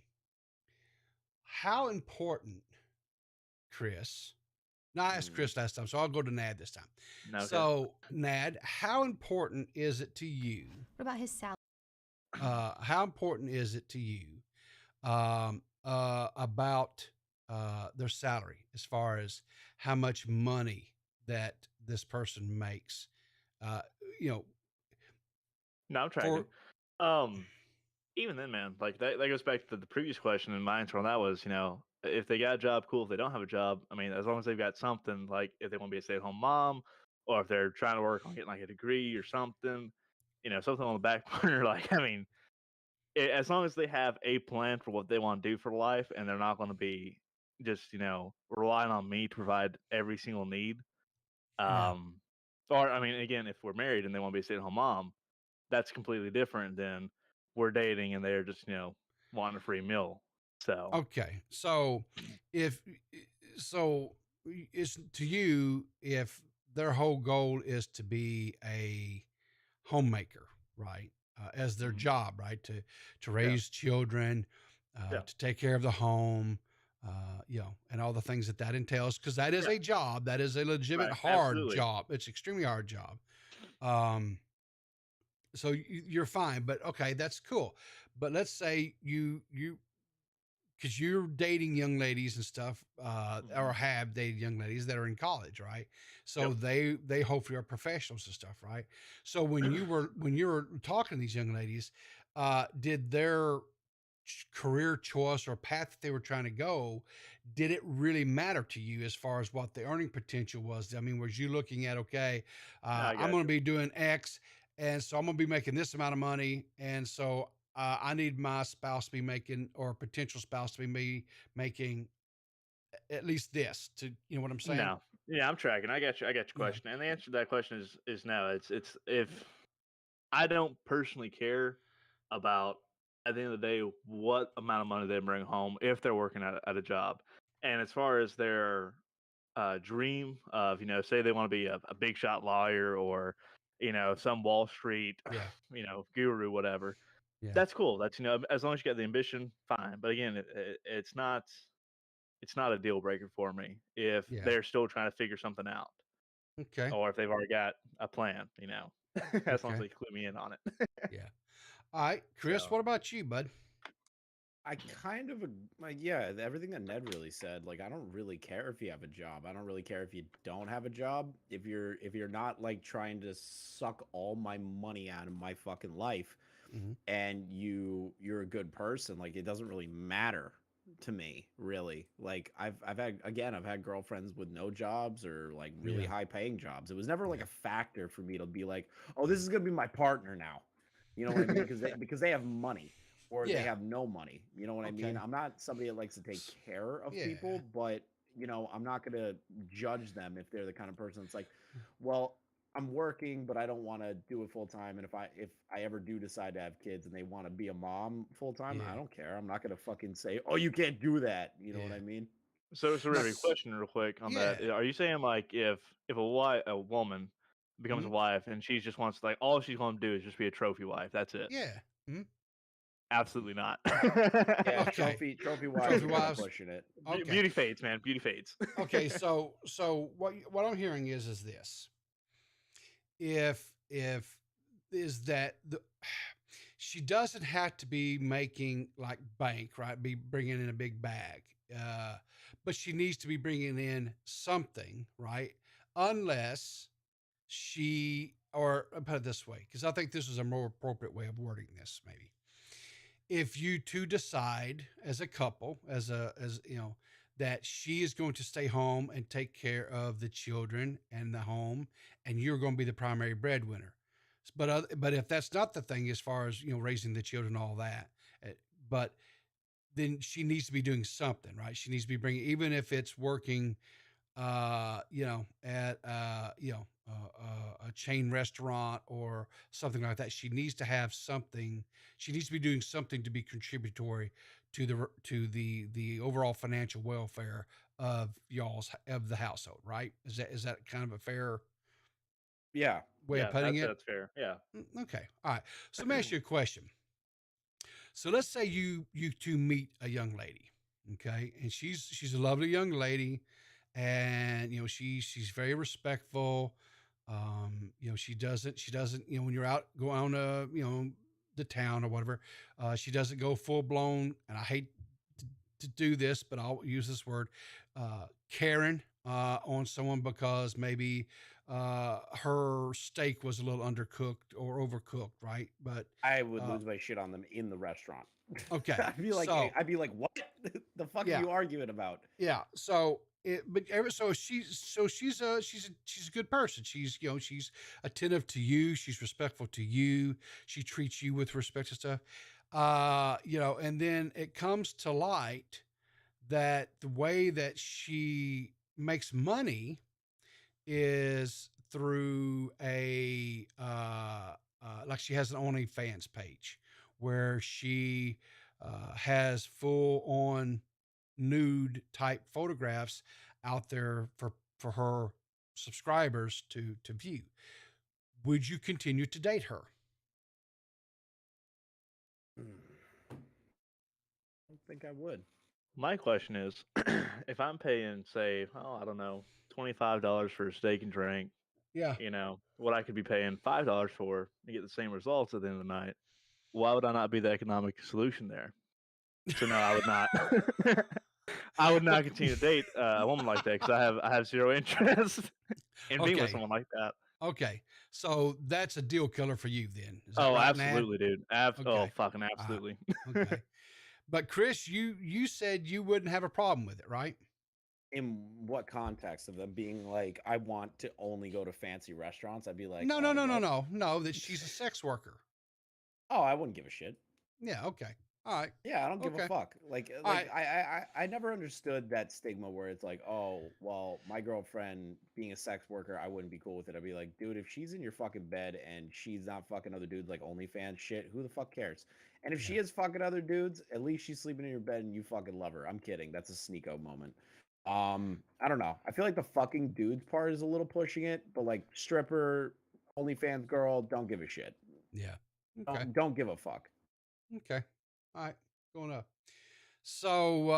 B: How important, Chris? Now I asked Chris last time, so I'll go to Nad this time.
D: Okay.
B: So Nad, how important is it to you?
E: What about his salary?
B: How important is it to you about their salary, as far as how much money that this person makes? Uh, you know,
D: No, I'm tracking. Even then, man, like that goes back to the previous question, and my answer on that was, if they got a job, cool. If they don't have a job, I mean, as long as they've got something, like if they want to be a stay-at-home mom, or if they're trying to work on getting like a degree or something, something on the back burner, like, I mean, as long as they have a plan for what they want to do for life, and they're not going to be just, relying on me to provide every single need.
B: Yeah.
D: Or, I mean, again, if we're married and they want to be a stay-at-home mom, that's completely different than we're dating and they're just, wanting a free meal. So
B: Okay. So if so it's to you, if their whole goal is to be a homemaker, right? As their job, right? To raise children, to take care of the home, and all the things that entails, because that is a job. That is a legitimate hard
D: absolutely.
B: job. It's extremely hard job. So you're fine, but okay, that's cool. But let's say you because you're dating young ladies and stuff, or have dated young ladies that are in college, right? So they hopefully are professionals and stuff, right? So when you were talking to these young ladies, did their career choice or path that they were trying to go, did it really matter to you as far as what the earning potential was? I mean, was you looking at, okay, I'm going to be doing X, and so I'm going to be making this amount of money, and so I need my spouse to be making, or potential spouse to be making at least this, to, you know what I'm saying?
D: No. Yeah, I'm tracking. I got your
B: Yeah.
D: question. And the answer to that question is no. It's if I don't personally care about, at the end of the day, what amount of money they bring home if they're working at a job. And as far as their dream of, say they want to be a big shot lawyer, or, some Wall Street, guru, whatever,
B: Yeah.
D: that's cool. That's, as long as you got the ambition, fine. But again, it's not a deal breaker for me if
B: Yeah.
D: they're still trying to figure something out,
B: Okay.
D: or if they've already got a plan, as long as
B: Okay.
D: they clue me in on it.
B: Yeah. All right, Chris,
D: So-
B: what about you, bud?
C: I kind of like, yeah, everything that Ned really said. Like, I don't really care if you have a job. I don't really care if you don't have a job. If you're not like trying to suck all my money out of my fucking life,
B: Mhm.
C: and you're a good person, like, it doesn't really matter to me, really. Like, I've had girlfriends with no jobs, or like really
B: Yeah.
C: high paying jobs. It was never like a factor for me to be like, oh, this is gonna be my partner now. You know what I mean? Because they have money, or they
B: Yeah.
C: have no money. You know what I mean?
B: Okay.
C: I'm not somebody that likes to take care of
B: Yeah.
C: people, but I'm not gonna judge them if they're the kind of person that's like, well, I'm working, but I don't want to do it full time. And if I ever do decide to have kids and they want to be a mom full time,
B: Yeah.
C: I don't care. I'm not gonna fucking say, oh, you can't do that. You know what
B: Yeah.
C: I mean?
D: So,
B: Now-
D: River, question real quick on that.
B: Yeah.
D: Are you saying, like, if a woman becomes a
B: Mhm.
D: wife and she just wants, like, all she's going to do is just be a trophy wife, that's it?
B: Yeah. Mhm.
D: Absolutely not.
C: Yeah,
B: Okay.
C: trophy wives
B: Trophy
C: are kinda
B: wives.
C: pushing it.
B: Okay.
D: Beauty fades, man. Beauty fades.
B: Okay. So what I'm hearing is this: if is that she doesn't have to be making like bank, right? Be bringing in a big bag, but she needs to be bringing in something, right? Unless she, or I'll put it this way, because I think this is a more appropriate way of wording this, maybe. If you two decide as a couple, as that she is going to stay home and take care of the children and the home, and you're going to be the primary breadwinner. But if that's not the thing, as far as raising the children, all that, uh, but then she needs to be doing something, right? She needs to be bringing, even if it's working, at a chain restaurant or something like that. She needs to have something. She needs to be doing something to be contributory to the overall financial welfare of of the household, right? Is that kind of a fair
C: Yeah.
B: way of
D: Yeah,
B: putting it?
D: that's fair. Yeah.
B: Okay, all right. So let me ask you a question. So let's say you two meet a young lady, okay, and she's a lovely young lady, and she's very respectful. She doesn't when you're out going to the town or whatever, she doesn't go full blown. And I hate to do this, but I'll use this word, Karen, on someone because maybe her steak was a little undercooked or overcooked, right? But
C: I would lose my shit on them in the restaurant.
B: okay,
C: I'd be like, what the fuck
B: Yeah.
C: are you arguing about?
B: yeah. She's a good person. She's attentive to you. She's respectful to you. She treats you with respect and stuff. And then it comes to light that the way that she makes money is through like she has an OnlyFans page where she has full on nude type photographs out there for her subscribers to view. Would you continue to date her?
C: I don't think I would.
D: My question is, if I'm paying, say, I don't know, $25 for a steak and drink,
B: Yeah.
D: what I could be paying $5 for to get the same results at the end of the night, why would I not be the economic solution there? So no, I would not. I would not continue to date a woman like that because I have zero interest in being with
B: Okay.
D: someone like that.
B: Okay. So that's a deal killer for you then. Is that
D: Oh,
B: right, Nan?
D: absolutely, dude. Oh,
B: Okay.
D: fucking absolutely.
B: Okay. But Chris, you said you wouldn't have a problem with it, right?
C: In what context of them being like, I want to only go to fancy restaurants? I'd be like,
B: No,
C: what?
B: that she's a sex worker.
C: Oh, I wouldn't give a shit.
B: Yeah, okay. All right.
C: Yeah, I don't give
B: Okay.
C: a fuck. Like
B: All right.
C: I never understood that stigma where it's like, oh, well, my girlfriend being a sex worker, I wouldn't be cool with it. I'd be like, dude, if she's in your fucking bed and she's not fucking other dudes like OnlyFans shit, who the fuck cares? And if she is fucking other dudes, at least she's sleeping in your bed and you fucking love her. I'm kidding. That's a sneako moment. I don't know. I feel like the fucking dudes part is a little pushing it, but like stripper, OnlyFans girl, don't give a shit.
B: Yeah. Okay.
C: Don't give a fuck.
B: Okay. All right. Going up. So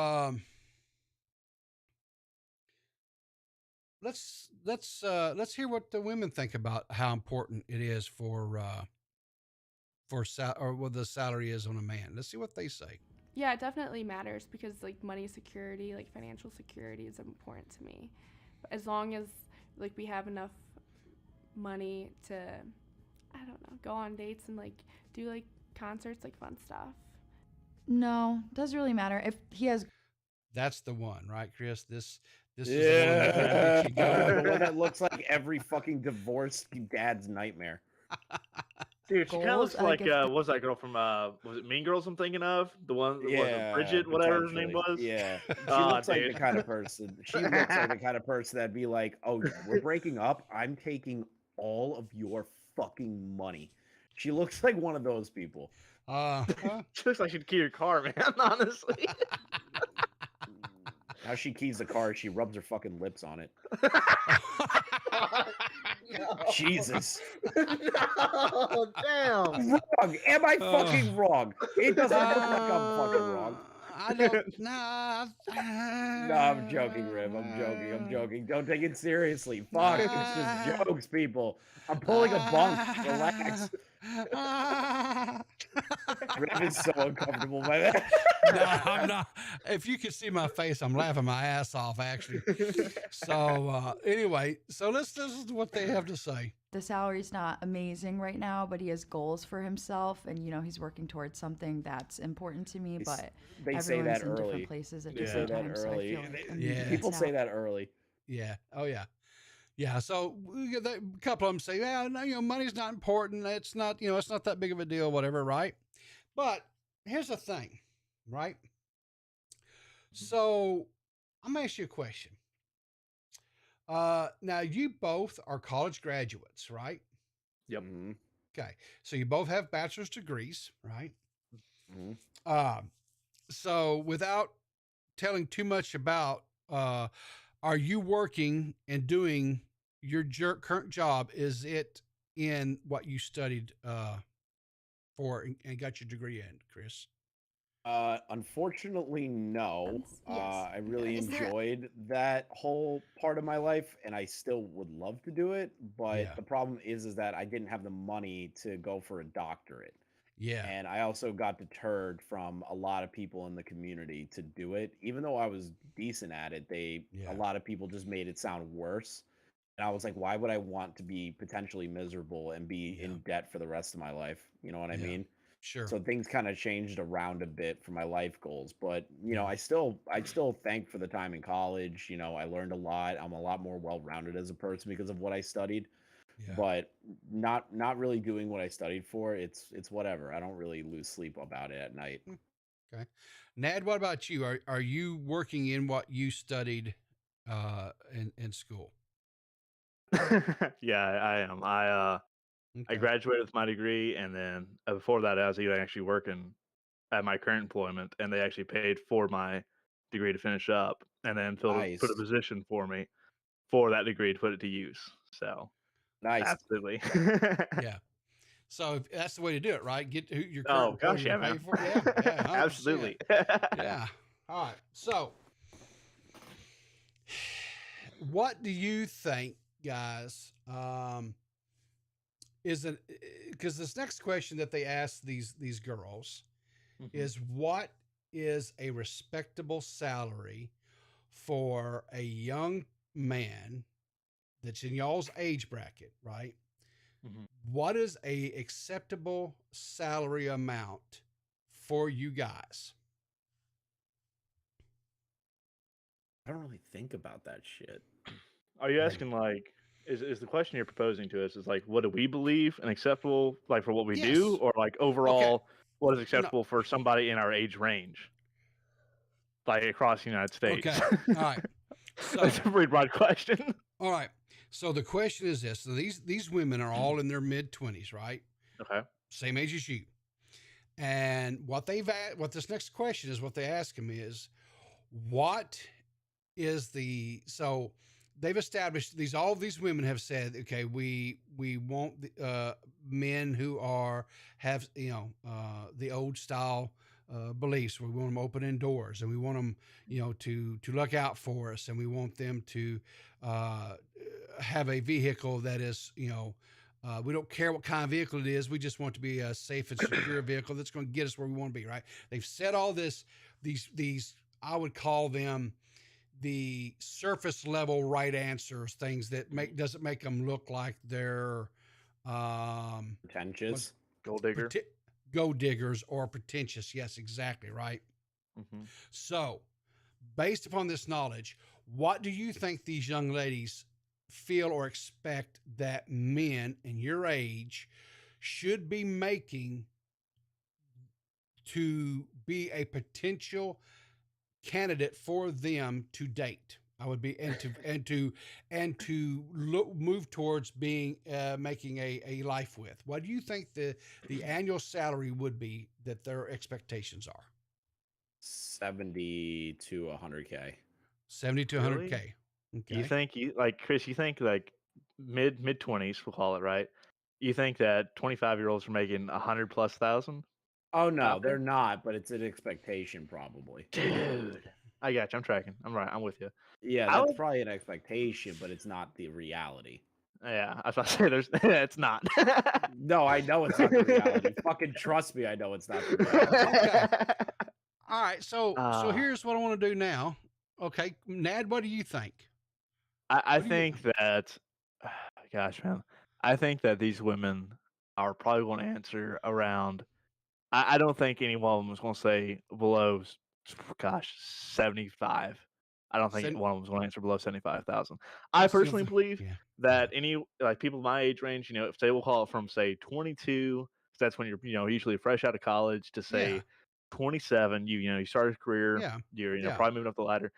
B: let's hear what the women think about how important it is for what the salary is on a man. Let's see what they say.
G: Yeah, it definitely matters because like money security, like financial security is important to me. But as long as like we have enough money to, I don't know, go on dates and like do like concerts, like fun stuff.
F: No, doesn't really matter if he has.
B: That's the one, right, Chris? This is
C: Yeah,
B: the one that
C: the one that looks like every fucking divorced dad's nightmare.
D: Dude, she kind of
F: Goals,
D: looks like
F: if-
D: what's that girl from was it Mean Girls I'm thinking of? The one was
C: Yeah,
D: Bridget, whatever her name
C: potentially.
D: was.
C: Yeah, she
D: Oh,
C: looks like
D: dude.
C: the kind of person. She looks like the kind of person that'd be like, "Oh, we're breaking up. I'm taking all of your fucking money." She looks like one of those people.
D: She looks like she'd key your car, man. Honestly.
C: How she keys the car, she rubs her fucking lips on it.
D: No.
C: Jesus.
D: No, damn.
C: Wrong. Am I fucking wrong? It doesn't look like I'm fucking wrong.
B: I don't. Nah.
C: No, I'm joking, Rib. I'm joking. Don't take it seriously. Fuck. It's just jokes, people. I'm pulling a bunk. Relax. Rib is so uncomfortable by that.
B: No, I'm not. If you could see my face, I'm laughing my ass off, actually. So, anyway, so let's listen to what they have to say.
F: the salary's not amazing right now, but he has goals for himself, and he's working towards something that's important to me. But
C: They say
F: everyone's
C: that
F: in
C: early.
F: different places at
C: They
F: different
C: say that
F: times, so I
C: early.
F: feel like I'm
B: Yeah.
C: People
F: missing
C: say
F: out.
C: that early.
B: Yeah. Oh yeah. Yeah. So we get a couple of them say, "Yeah, no, money's not important. It's not, it's not that big of a deal, whatever." Right. But here's the thing, right? So I'm gonna ask you a question. Now you both are college graduates, right?
D: Yep.
C: Mm-hmm.
B: Okay. So you both have bachelor's degrees, right?
C: Mm-hmm.
B: So without telling too much about, are you working and doing your current job? Is it in what you studied for and got your degree in, Chris?
C: Unfortunately, no.
E: Yes.
C: I really
E: Is there-
C: enjoyed that whole part of my life, and I still would love to do it. But
B: Yeah.
C: the problem is that I didn't have the money to go for a doctorate.
B: Yeah.
C: And I also got deterred from a lot of people in the community to do it. Even though I was decent at it,
B: Yeah.
C: a lot of people just made it sound worse. And I was like, why would I want to be potentially miserable and be in debt for the rest of my life? You know what I mean?
B: Sure.
C: So things kind of changed around a bit for my life goals. But, I still thank for the time in college. I learned a lot. I'm a lot more well-rounded as a person because of what I studied.
B: Yeah.
C: But not really doing what I studied for. It's whatever. I don't really lose sleep about it at night.
B: Okay. Nad, what about you? Are you working in what you studied in school?
D: Yeah, I am. I graduated with my degree, and then before that, I was even actually working at my current employment, and they actually paid for my degree to finish up, and then put a
C: Nice.
D: position for me for that degree to put it to use. So
C: Nice.
D: absolutely.
B: Yeah. So that's the way to do it, right? Get your current
D: Oh gosh,
B: employer
D: yeah,
B: to pay
D: man.
B: for it. Yeah, 100%.
D: Absolutely.
B: Yeah. All right. So, what do you think, guys? Is it because this next question that they ask these girls is what is a respectable salary for a young man that's in y'all's age bracket, right? What is a acceptable salary amount for you guys?
C: I don't really think about that shit.
D: Are you asking like is the question you're proposing to us is like what do we believe and acceptable like for what we do,
B: Yes.
D: or like overall what is acceptable for somebody in our age range? Like across the United States.
B: Okay. All right. So
D: That's a pretty broad question.
B: all right. So the question is this. So these women are all in their mid-20s, right?
D: Okay.
B: Same age as you. And what this next question is, what they ask him is, what is so they've established all of these women have said, okay, we want men who have the old style beliefs. We want them opening doors, and we want them to look out for us, and we want them to have a vehicle that is we don't care what kind of vehicle it is. We just want it to be a safe and secure vehicle that's going to get us where we want to be, right? They've said all this, these I would call them the surface level right answers, things that doesn't make them look like they're
C: pretentious,
B: gold diggers or pretentious. Yes, exactly right. So, based upon this knowledge, what do you think these young ladies feel or expect that men in your age should be making to be a potential candidate for them to date? I would be and to move towards being making a life with. What do you think the annual salary would be that their expectations are?
C: 70 to 100K.
B: 70 to 100K. Okay.
D: You think Chris? You think like mid 20s? We'll call it, right? You think that 25-year-olds are making 100,000+?
C: Oh no, they're not. But it's an expectation, probably.
D: Dude, I got you. I'm tracking. I'm right. I'm with you.
C: Yeah, that's probably an expectation, but it's not the reality.
D: Yeah, I was about to say it's not.
C: No, I know it's not the reality. Fucking trust me, I know it's not the reality.
B: Okay. All right, so here's what I want to do now. Okay, Nad, what do you think?
D: I think that, gosh, man, I think that these women are probably going to answer around. I don't think any one of them is going to say below, gosh, 75. I don't think
B: Sen-
D: one of them is going to answer below 75,000. I
B: so
D: personally believe
B: yeah,
D: that any like people my age range, if they will call it from say 22, 'cause that's when you're usually fresh out of college, to
B: yeah,
D: say 27, you started a career,
B: yeah,
D: you're
B: yeah,
D: probably moving up the ladder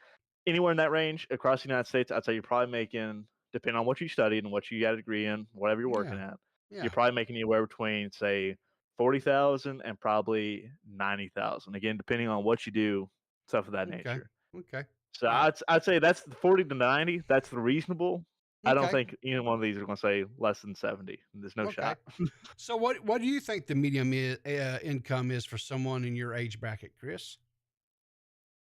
D: anywhere in that range across the United States. I'd say you're probably making, depending on what you studied and what you got a degree in, whatever you're working
B: yeah,
D: at, you're
B: yeah.
D: probably making anywhere between say 40,000 and probably 90,000. Again, depending on what you do, stuff of that
B: Okay,
D: nature.
B: okay,
D: So
B: all right,
D: I'd say that's the 40 to 90. That's the reasonable. I don't
B: okay,
D: think either one of these are going to say less than 70. There's no
B: okay.
D: shot.
B: So what do you think the medium income is for someone in your age bracket, Chris?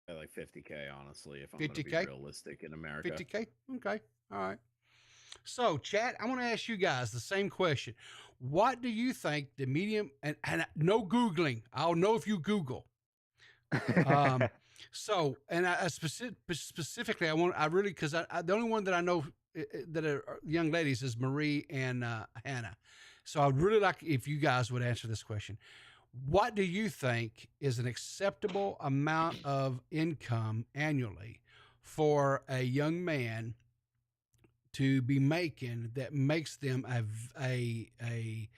C: Like 50K, honestly, if I'm going to be
B: 50K,
C: realistic in America.
B: 50K. Okay, all right. So, chat, I want to ask you guys the same question. What do you think the medium and no googling? I'll know if you Google. Um, so, and specifically, I really because the only one that I know that are young ladies is Marie and Hannah. So, I'd really like if you guys would answer this question. What do you think is an acceptable amount of income annually for a young man to be making that makes them a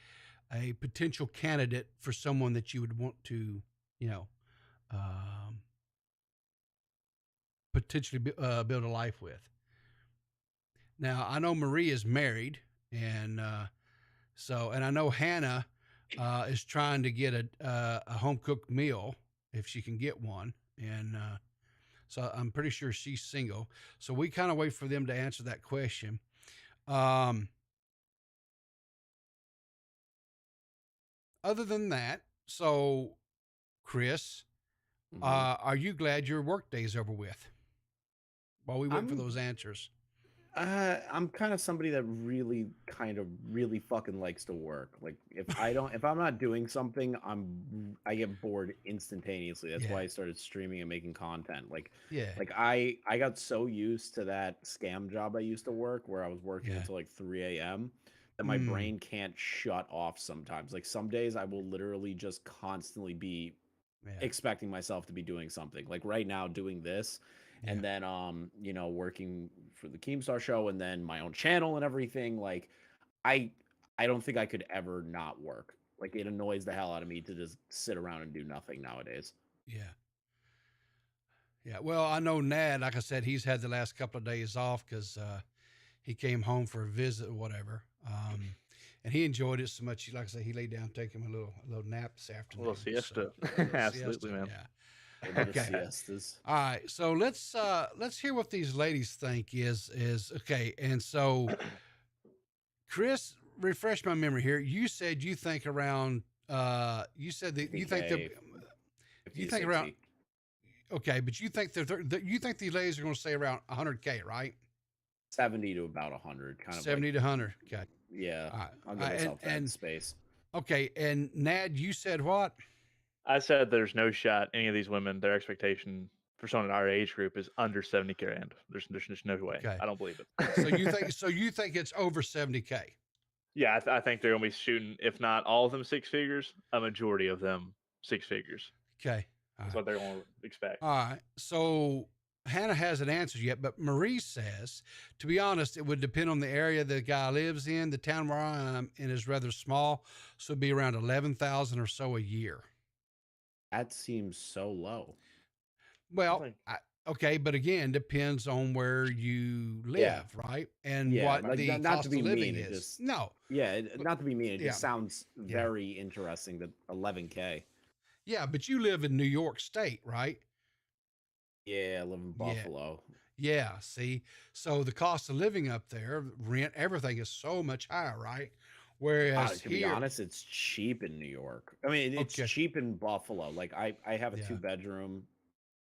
B: potential candidate for someone that you would want to, you know, um, potentially build a life with? Now, I know Marie is married, and and I know Hannah is trying to get a home cooked meal if she can get one, and so I'm pretty sure she's single. So we kind of wait for them to answer that question. Um, Other than that, so Chris,
C: Mhm.
B: are you glad your workday's over with? While we wait for
C: I'm
B: those answers.
C: I'm kind of somebody that really kind of really fucking likes to work. Like if I'm not doing something, I get bored instantaneously. That's why
B: Yeah,
C: I started streaming and making content.
B: yeah,
C: I got so used to that scam job I used to work where I was working
B: yeah.
C: until like 3 a.m. that my
B: Mm,
C: brain can't shut off sometimes. Like some days I will literally just constantly be
B: yeah,
C: expecting myself to be doing something. Like right now doing this
B: yeah,
C: and then working for the Keemstar show and then my own channel and everything. Like I I don't think I could ever not work. Like it annoys the hell out of me to just sit around and do nothing nowadays.
B: yeah, yeah. Well, I know Nad, like I said, he's had the last couple of days off because he came home for a visit or whatever. And he enjoyed it so much. Like I said, he laid down, taking a little nap this
D: A little
B: afternoon. So,
D: siesta.
B: a little siesta.
D: Absolutely, man.
B: Yeah.
C: A little
B: Okay.
C: siestas.
B: All right, so let's hear what these ladies think is okay. And so, Chris, refresh my memory here. You said you think around. You said that you think the
C: 50K, 50
B: you
C: to
B: think around.
C: 60.
B: Okay, but you think that you think these ladies are going to say around 100K, right?
C: 70 to about 100, kind of like
B: 70 to 100. Okay.
C: yeah.
B: All right.
C: I'll give myself that
B: And
C: space.
B: okay, and Nad, you said what?
D: I said there's no shot any of these women, their expectation for someone in our age group is under 70 grand. There's just no way.
B: Okay.
D: I don't believe
B: So
D: it.
B: you think it's over 70K?
D: Yeah, I think they're going to be shooting, if not all of them six figures, a majority of them six figures.
B: Okay. All
D: That's
B: right.
D: what they're going to expect.
B: All right. So Hannah hasn't answered yet, but Marie says, to be honest, it would depend on the area the guy lives in. The town where I am in is rather small, so it'd be around 11,000 or so a year.
C: That seems so low.
B: Well,
D: Like-
B: okay, but again, depends on where you live,
C: Yeah.
B: right? And
C: Yeah,
B: what
C: like
B: the
C: not
B: cost
C: to be
B: of living
C: mean, it
B: is.
C: just
B: No,
C: yeah,
B: but-
C: not to be mean, it
B: yeah.
C: just sounds
B: Yeah.
C: very interesting that 11K.
B: Yeah, but you live in New York State, right?
C: Yeah, I live in
B: Yeah.
C: Buffalo.
B: Yeah, see, so the cost of living up there, rent, everything is so much higher, right? Whereas
C: To be
B: here,
C: honest, it's cheap in New York. I mean, it's
B: Okay.
C: cheap in Buffalo. Like I have a
B: Yeah.
C: 2 bedroom.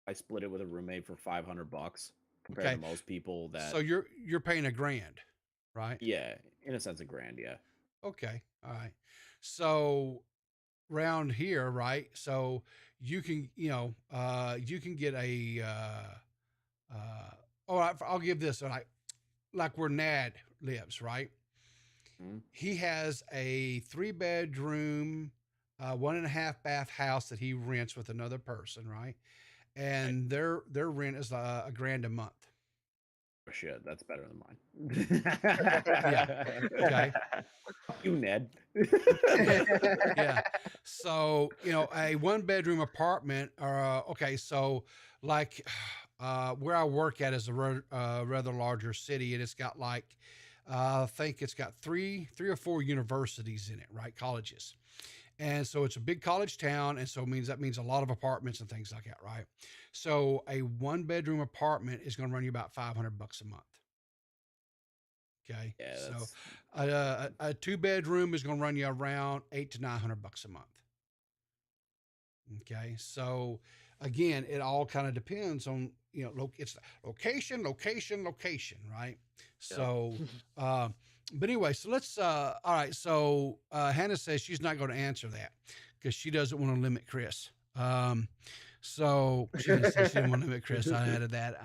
C: I split it with a roommate for $500 compared
B: Okay.
C: to most people that
B: so you're paying $1,000, right?
C: yeah, in a sense a grand, yeah.
B: Okay, all right. So around here, right? So you can, you can get a. All right, I'll give this like where Nad lives, right? He has a 3-bedroom, 1.5 bath house that he rents with another person, right? And their rent is $1,000 a month.
C: Oh, shit, that's better than mine.
B: Yeah. Okay.
C: You, Ned.
B: Yeah. So, a 1-bedroom apartment, okay, so like where I work at is a rather larger city, and it's got like, I think it's got three or four universities in it, right? Colleges. And so it's a big college town. And so that means a lot of apartments and things like that, right? So a 1-bedroom apartment is going to run you about $500 a month. Okay.
C: Yeah,
B: So a 2-bedroom is going to run you around $800 to $900 a month. Okay. So again, it all kind of depends on, it's location, right? So, but anyway, so let's, all right. So, Hannah says she's not going to answer that because she doesn't want to limit Chris. So she didn't say she didn't want to limit Chris. I added that.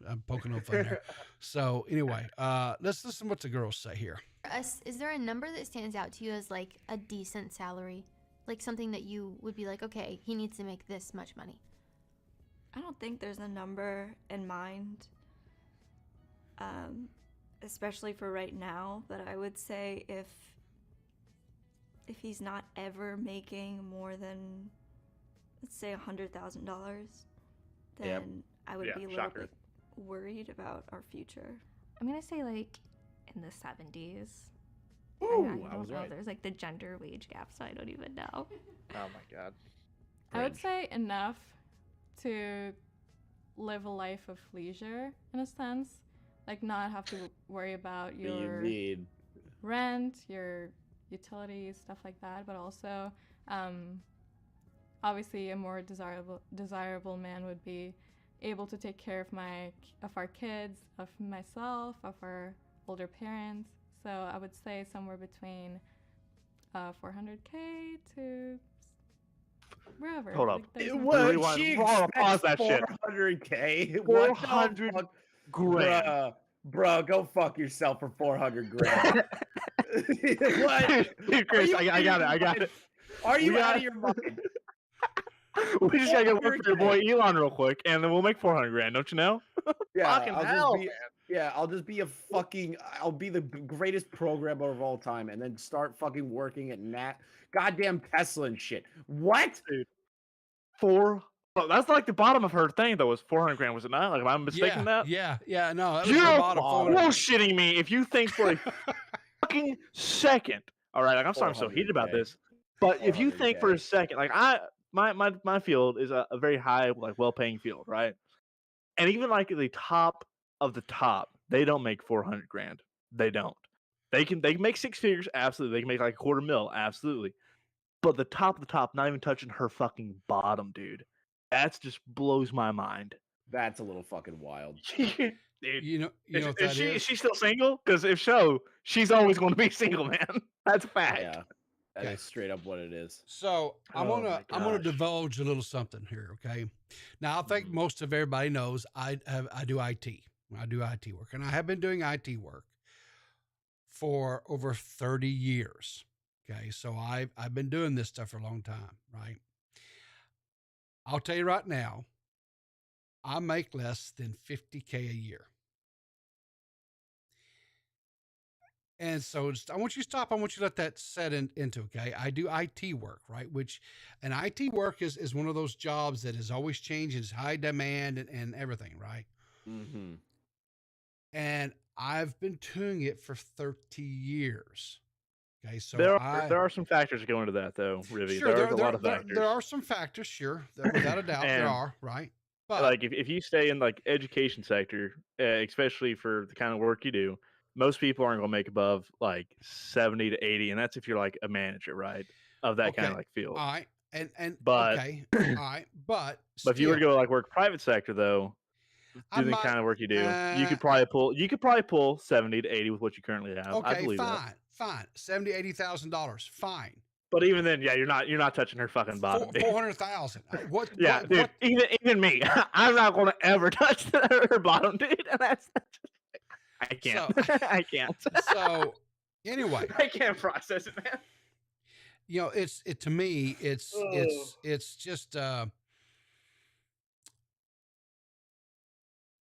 B: I'm poking no fun there. So anyway, let's listen to what the girls say here.
E: Is there a number that stands out to you as like a decent salary? Like something that you would be like, okay, he needs to make this much money.
L: I don't think there's a number in mind, especially for right now, but I would say if he's not ever making more than, let's say, $100,000, then I would be a little bit worried about our future.
M: I'm gonna say like in the 70s.
C: Ooh,
M: I was right. There's like the gender wage gap, so I don't even know.
D: Oh my god.
K: I would say enough to live a life of leisure in a sense, like not have to worry about your rent, your utilities, stuff like that, but also obviously a more desirable man would be able to take care of our kids, of myself, of our older parents. So I would say somewhere between $400K to wherever.
D: Hold up.
C: Pause that shit. $400K. $400 grand. Bro, go fuck yourself for $400 grand. What?
D: Dude, Chris, I got it.
C: Are you out of your mind?
D: We just gotta go work for your boy Elon real quick, and then we'll make $400 grand. Don't you know?
C: Yeah,
D: fucking hell, man.
C: Yeah, I'll just be I'll be the greatest programmer of all time, and then start fucking working at goddamn Tesla and shit. What?
D: Dude, that's like the bottom of her thing, though, was $400 grand, was it not? Like, am I mistaken that?
B: Yeah, no. That was
D: You're
B: the bottom.
D: bullshitting me if you think for a fucking second. All right, like, I'm sorry I'm so heated about this, but if you think for a second, like, my field is a very high, like, well-paying field, right? And even like the top of the top, they don't make $400 grand. They don't. They can make 6 figures, absolutely. They can make like $250,000, absolutely. But the top of the top, not even touching her fucking bottom, dude. That's just blows my mind.
C: That's a little fucking wild.
D: Dude,
B: you know what that is?
D: Is she still single? Because if so, she's always going to be single, man. That's a fact.
C: Yeah. That's straight up what it is.
B: So I'm gonna divulge a little something here, okay? Now I think most of everybody knows I do IT. I do IT work, and I have been doing IT work for over 30 years. Okay, so I've been doing this stuff for a long time, right? I'll tell you right now, I make less than $50K a year. And so I want you to stop. I want you to let that set into, okay? I do IT work, right? And IT work is one of those jobs that is always changing, is high demand and everything, right?
C: Mm-hmm.
B: And I've been doing it for 30 years. Okay, so
D: there are some factors that go into that, though, Rivy.
B: Sure,
D: There's a lot of factors.
B: There are some factors, sure. Without a doubt, there are, right? But
D: like if you stay in like education sector, especially for the kind of work you do, most people aren't going to make above like 70 to 80, and that's if you're like a manager, right, of that kind of like field.
B: All right,
D: but
B: okay, all right, but
D: if you were to go like work private sector, though, do the kind of work you do, you could probably pull 70 to 80 with what you currently have.
B: Okay,
D: I believe
B: fine, $70,000-$80,000, fine.
D: But even then, yeah, you're not touching her fucking bottom.
B: $400,000. What?
D: Yeah,
B: what,
D: dude.
B: What?
D: Even me, I'm not going to ever touch her bottom, dude. And I can't.
B: So,
D: I can't.
B: So Anyway,
D: I can't process it, man.
B: you know, to me, it's just.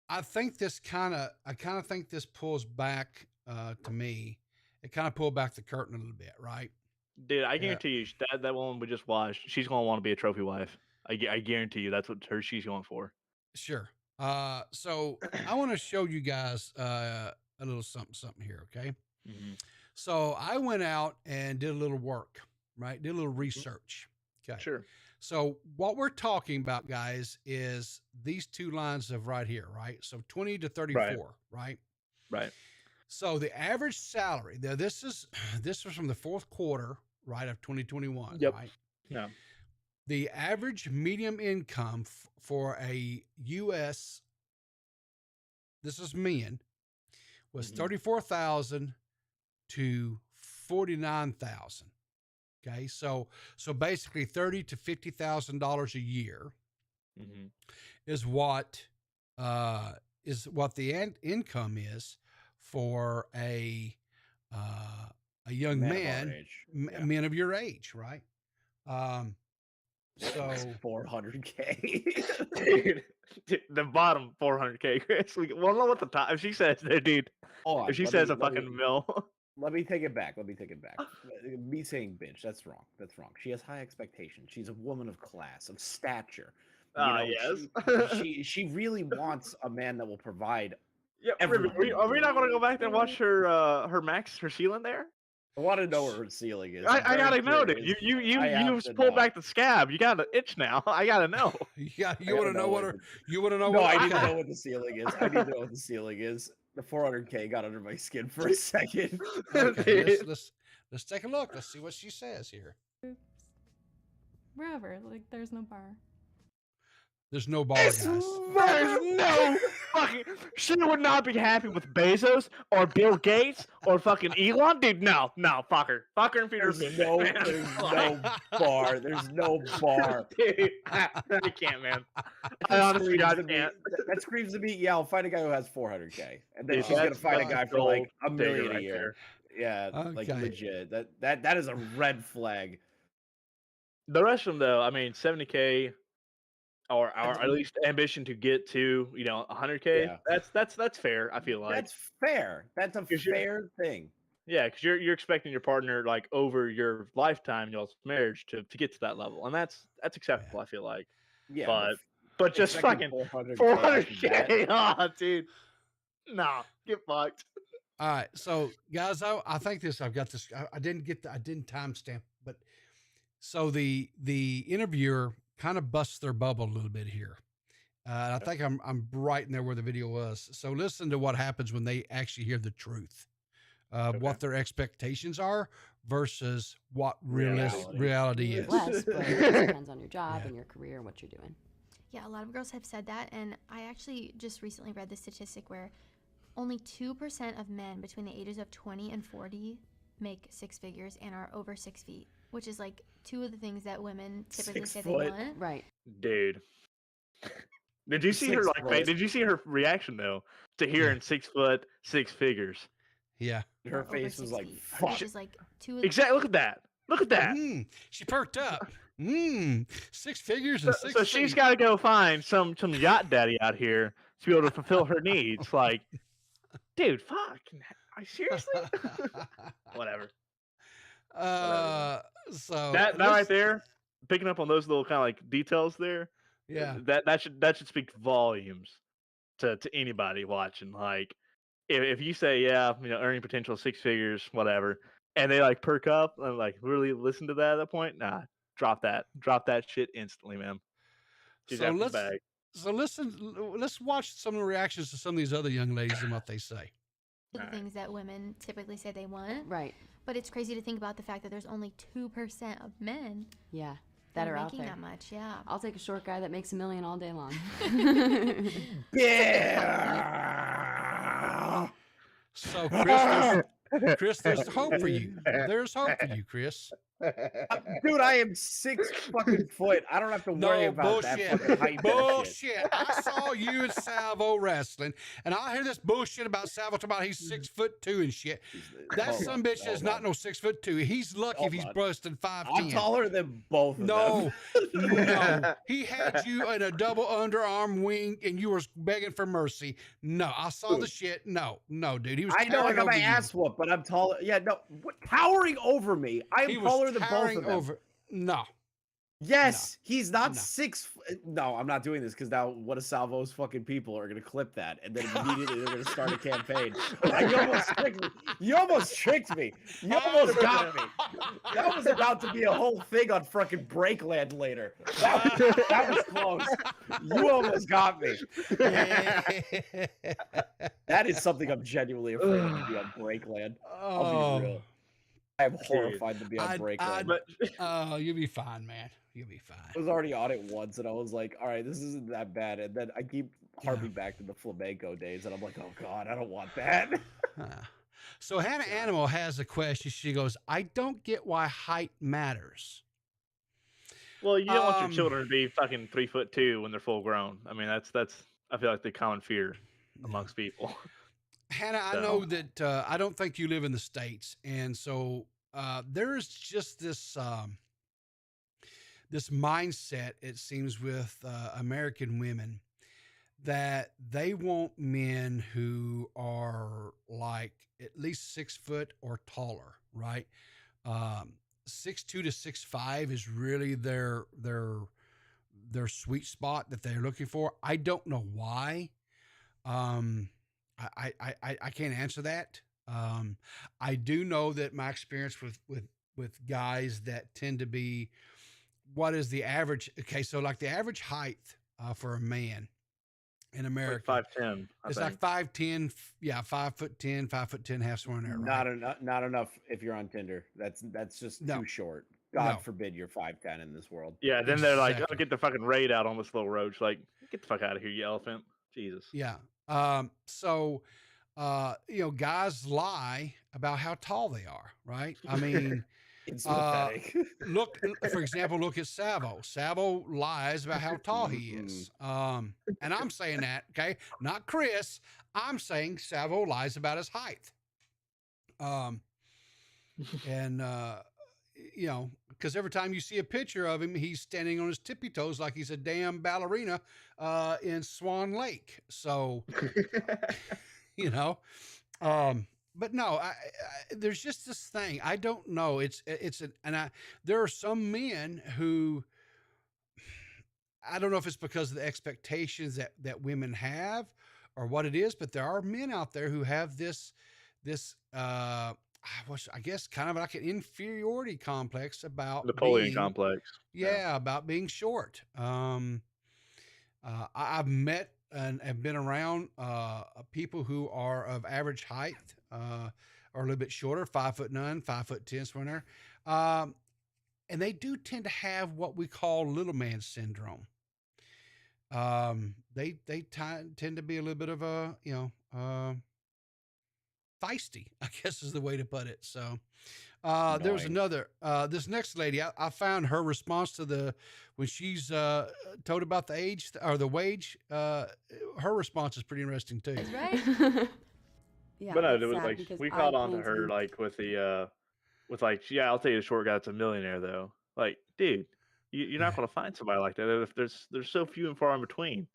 B: I kind of think this pulls back to me. It kind of pulled back the curtain a little bit, right?
D: Dude, I
B: Yeah.
D: guarantee you that woman we just watched, she's gonna want to be a trophy wife. I guarantee you that's what she's going for.
B: Sure. So I want to show you guys a little something here, okay?
D: Mm-hmm.
B: So I went out and did a little work, right? Did a little research. Okay.
D: Sure.
B: So what we're talking about, guys, is these two lines of right here, right? So 20 to 34, right?
D: Right.
B: So the average salary, now this was from the fourth quarter, right, of 2021,
D: Yep.
B: right?
D: No.
B: The average medium income for a U.S. this is men was 34,000 to 49,000. Okay, so basically $30,000 to $50,000 a year is what the income is for a young man, men of your age, right? So
C: $400K.
D: Dude, the bottom 400K, Chris. We won't know what the top. If she says there, dude.
C: Hold on,
D: if she
C: let
D: says
C: me-
D: a fucking mill.
C: Let me take it back. Me saying bitch, that's wrong. She has high expectations. She's a woman of class, of stature.
D: Yes.
C: She really wants a man that will provide.
D: Yeah,
C: everything.
D: are we not going to go back there and watch her max, her ceiling there?
C: I want to know where her ceiling is.
D: I gotta know, dude. You pulled back the scab. You got an itch now. I gotta know.
B: You want to know what you want to know?
C: No,
B: what
C: I need to know what the ceiling is. I need to know what the ceiling is. The 400K got under my skin for a second.
B: Okay, let's take a look. Let's see what she says here.
K: Wherever, like, there's no bar.
B: There's no bar, guys.
D: There's no fucking. She would not be happy with Bezos or Bill Gates or fucking Elon, dude. No, fuck her and feed her.
C: There's no bar. There's no bar.
D: Dude, I can't, man. I honestly, God can't.
C: That screams to me. Yeah, I'll find a guy who has 400K, and then
D: Dude,
C: she's gonna find a
D: that's
C: guy for like $1
D: gold
C: million
D: digger
C: a
D: right
C: year.
D: there.
C: Yeah, like
B: Okay.
C: legit. That is a red flag.
D: The rest of them, though, I mean, 70K, or at least ambition to get to 100K.
C: Yeah.
D: That's fair. I feel like
C: That's fair. That's a fair thing.
D: Yeah, because you're expecting your partner, like, over your lifetime, y'all's marriage, to get to that level, and that's acceptable. I feel like.
C: Yeah,
D: but just fucking 400K. Oh, dude, nah, get fucked.
B: All right, so guys, I think I've got this. I didn't timestamp, but so the interviewer kind of busts their bubble a little bit here. I think I'm right in there where the video was. So listen to what happens when they actually hear the truth of what their expectations are versus what reality is.
I: Less, but it depends on your job and your career and what you're doing.
E: Yeah, a lot of girls have said that, and I actually just recently read the statistic where only 2% of men between the ages of 20 and 40 make six figures and are over 6 feet, which is like two of the things that women typically say they want.
I: Right.
D: Dude. Did you see her Did you see her reaction though to hearing 6 foot, 6 figures?
B: Yeah.
C: Her face was like, fuck.
E: Which is like two of the
D: Exactly. Look at that. Look at that.
B: She perked up. 6 figures and 6
D: So she's got to go find some yacht daddy out here to be able to fulfill her needs. Like, dude, fuck. Are you seriously? Whatever.
B: So
D: that right there, picking up on those little kind of like details there.
B: Yeah.
D: That should speak volumes to anybody watching. Like, if you say, yeah, earning potential 6 figures, whatever, and they like perk up and like really listen to that at that point, nah, drop that shit instantly, man.
B: So let's watch some of the reactions to some of these other young ladies and what they say.
E: The things that women typically say they want.
I: Right.
E: But it's crazy to think about the fact that there's only 2% of men
I: that are out
E: making
I: there.
E: that much. Yeah.
I: I'll take a short guy that makes $1 million all day long.
B: So Chris, there's hope for you. There's hope for you, Chris.
C: Dude, I am 6 fucking foot. I don't have to worry
B: No
C: about that
B: bullshit.
C: fucking height bullshit.
B: Bullshit. I saw you and Salvo wrestling, and I hear this bullshit about Salvo talking about he's 6'2" and shit. That
C: Hold
B: some
C: on,
B: bitch is
C: hold
B: not
C: on.
B: no 6'2". He's lucky
C: Hold
B: if he's
C: on.
B: busting 5'10".
C: I'm taller than both of
B: No,
C: them.
B: no. He had you in a double underarm wing, and you were begging for mercy. No, I saw the
C: Dude.
B: shit. No, dude. He was.
C: I know I
B: towering
C: got my
B: over you.
C: ass whooped, but I'm taller. Yeah, no, towering over me. I am
B: He was
C: taller than both
B: towering
C: of them.
B: over. No.
C: Yes, he's not
B: No.
C: 6. No, I'm not doing this because now one of Salvo's fucking people are gonna clip that, and then immediately they're gonna start a campaign. Like, you almost tricked me. You almost tricked me. You almost got me. That was about to be a whole thing on fucking Breakland later. That was close. You almost got me. That is something I'm genuinely afraid of, to be on Breakland. I'll be real. I am horrified to be on Breakland.
B: You'll be fine, man. You'll be fine.
C: I was already on it once, and I was like, all right, this isn't that bad. And then I keep harping back to the flamenco days, and I'm like, oh, God, I don't want that.
B: So Hannah Animal has a question. She goes, I don't get why height matters.
D: Well, you don't want your children to be fucking 3'2" when they're full grown. I mean, that's I feel like the common fear amongst people.
B: Hannah, I know that I don't think you live in the States, and so there is just this this mindset, it seems, with American women that they want men who are like at least 6 foot or taller, right? 6'2" to 6'5" is really their sweet spot that they're looking for. I don't know why. I can't answer that. I do know that my experience with guys that tend to be, what is the average? Okay, so like the average height for a man in America,
D: like 5'10".
B: It's like 5'10", yeah, 5'10", 5'10.5", somewhere in there, right?
C: Not enough if you're on Tinder. That's just too short. God forbid you're 5'10" in this world.
D: Yeah, then they're like, oh, get the fucking raid out on this little roach. Like, get the fuck out of here, you elephant. Jesus.
B: Yeah. So, you know, guys lie about how tall they are, right? I mean,
C: it's pathetic.
B: Look, for example, look at Salvo. Salvo lies about how tall he is. And I'm saying that, okay? Not Chris. I'm saying Salvo lies about his height. And, you know, because every time you see a picture of him, he's standing on his tippy toes like he's a damn ballerina in Swan Lake. So, you know, but no, there's just this thing. I don't know. There are some men who, I don't know if it's because of the expectations that women have or what it is, but there are men out there who have this, I guess kind of like an inferiority complex about
D: Napoleon complex.
B: Yeah, about being short. I've met and have been around people who are of average height or a little bit shorter, 5'9", 5'10", somewhere there. And they do tend to have what we call little man syndrome. They tend to be a little bit of a, you know, feisty, I guess is the way to put it. So there was another, this next lady, I found her response to when she's told about the age or the wage, her response is pretty interesting too.
E: That's right.
H: Yeah,
D: but no,
H: it's
D: it was
H: sad
D: like
H: because
D: we
H: I
D: caught on to
H: plan
D: her like with the yeah, I'll tell you the short guy that's a millionaire though. Like, dude, you're not gonna find somebody like that. If there's so few and far in between.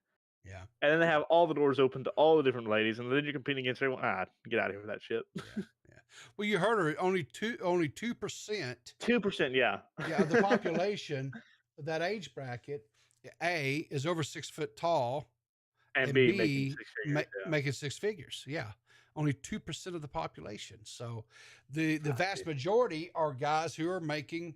B: Yeah.
D: And then they have all the doors open to all the different ladies, and then you're competing against everyone. Get out of here with that shit.
B: Yeah. Well, you heard her. Only 2%.
D: 2%, yeah.
B: Yeah, of the population, that age bracket, A, is over 6 foot tall,
D: and B
B: making 6 figures. Yeah, only 2% of the population. So, the vast majority are guys who are making,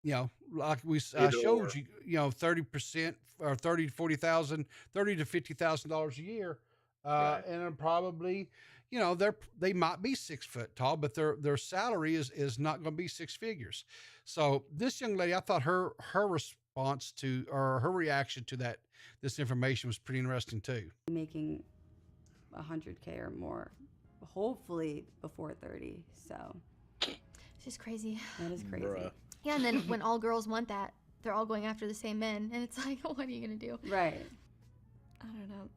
B: you know, like I showed you, you know, 30% or $30,000 to $40,000, $30,000 to $50,000 a year, and are probably, you know, they might be 6 foot tall, but their salary is not going to be 6 figures. So this young lady, I thought her response to, or her reaction to this information was pretty interesting too.
H: Making $100K or more, hopefully before 30. So
E: just crazy.
H: That is crazy.
C: Bruh.
E: Yeah, and then when all girls want that, they're all going after the same men, and it's like, what are you gonna do?
H: Right.
L: I don't know.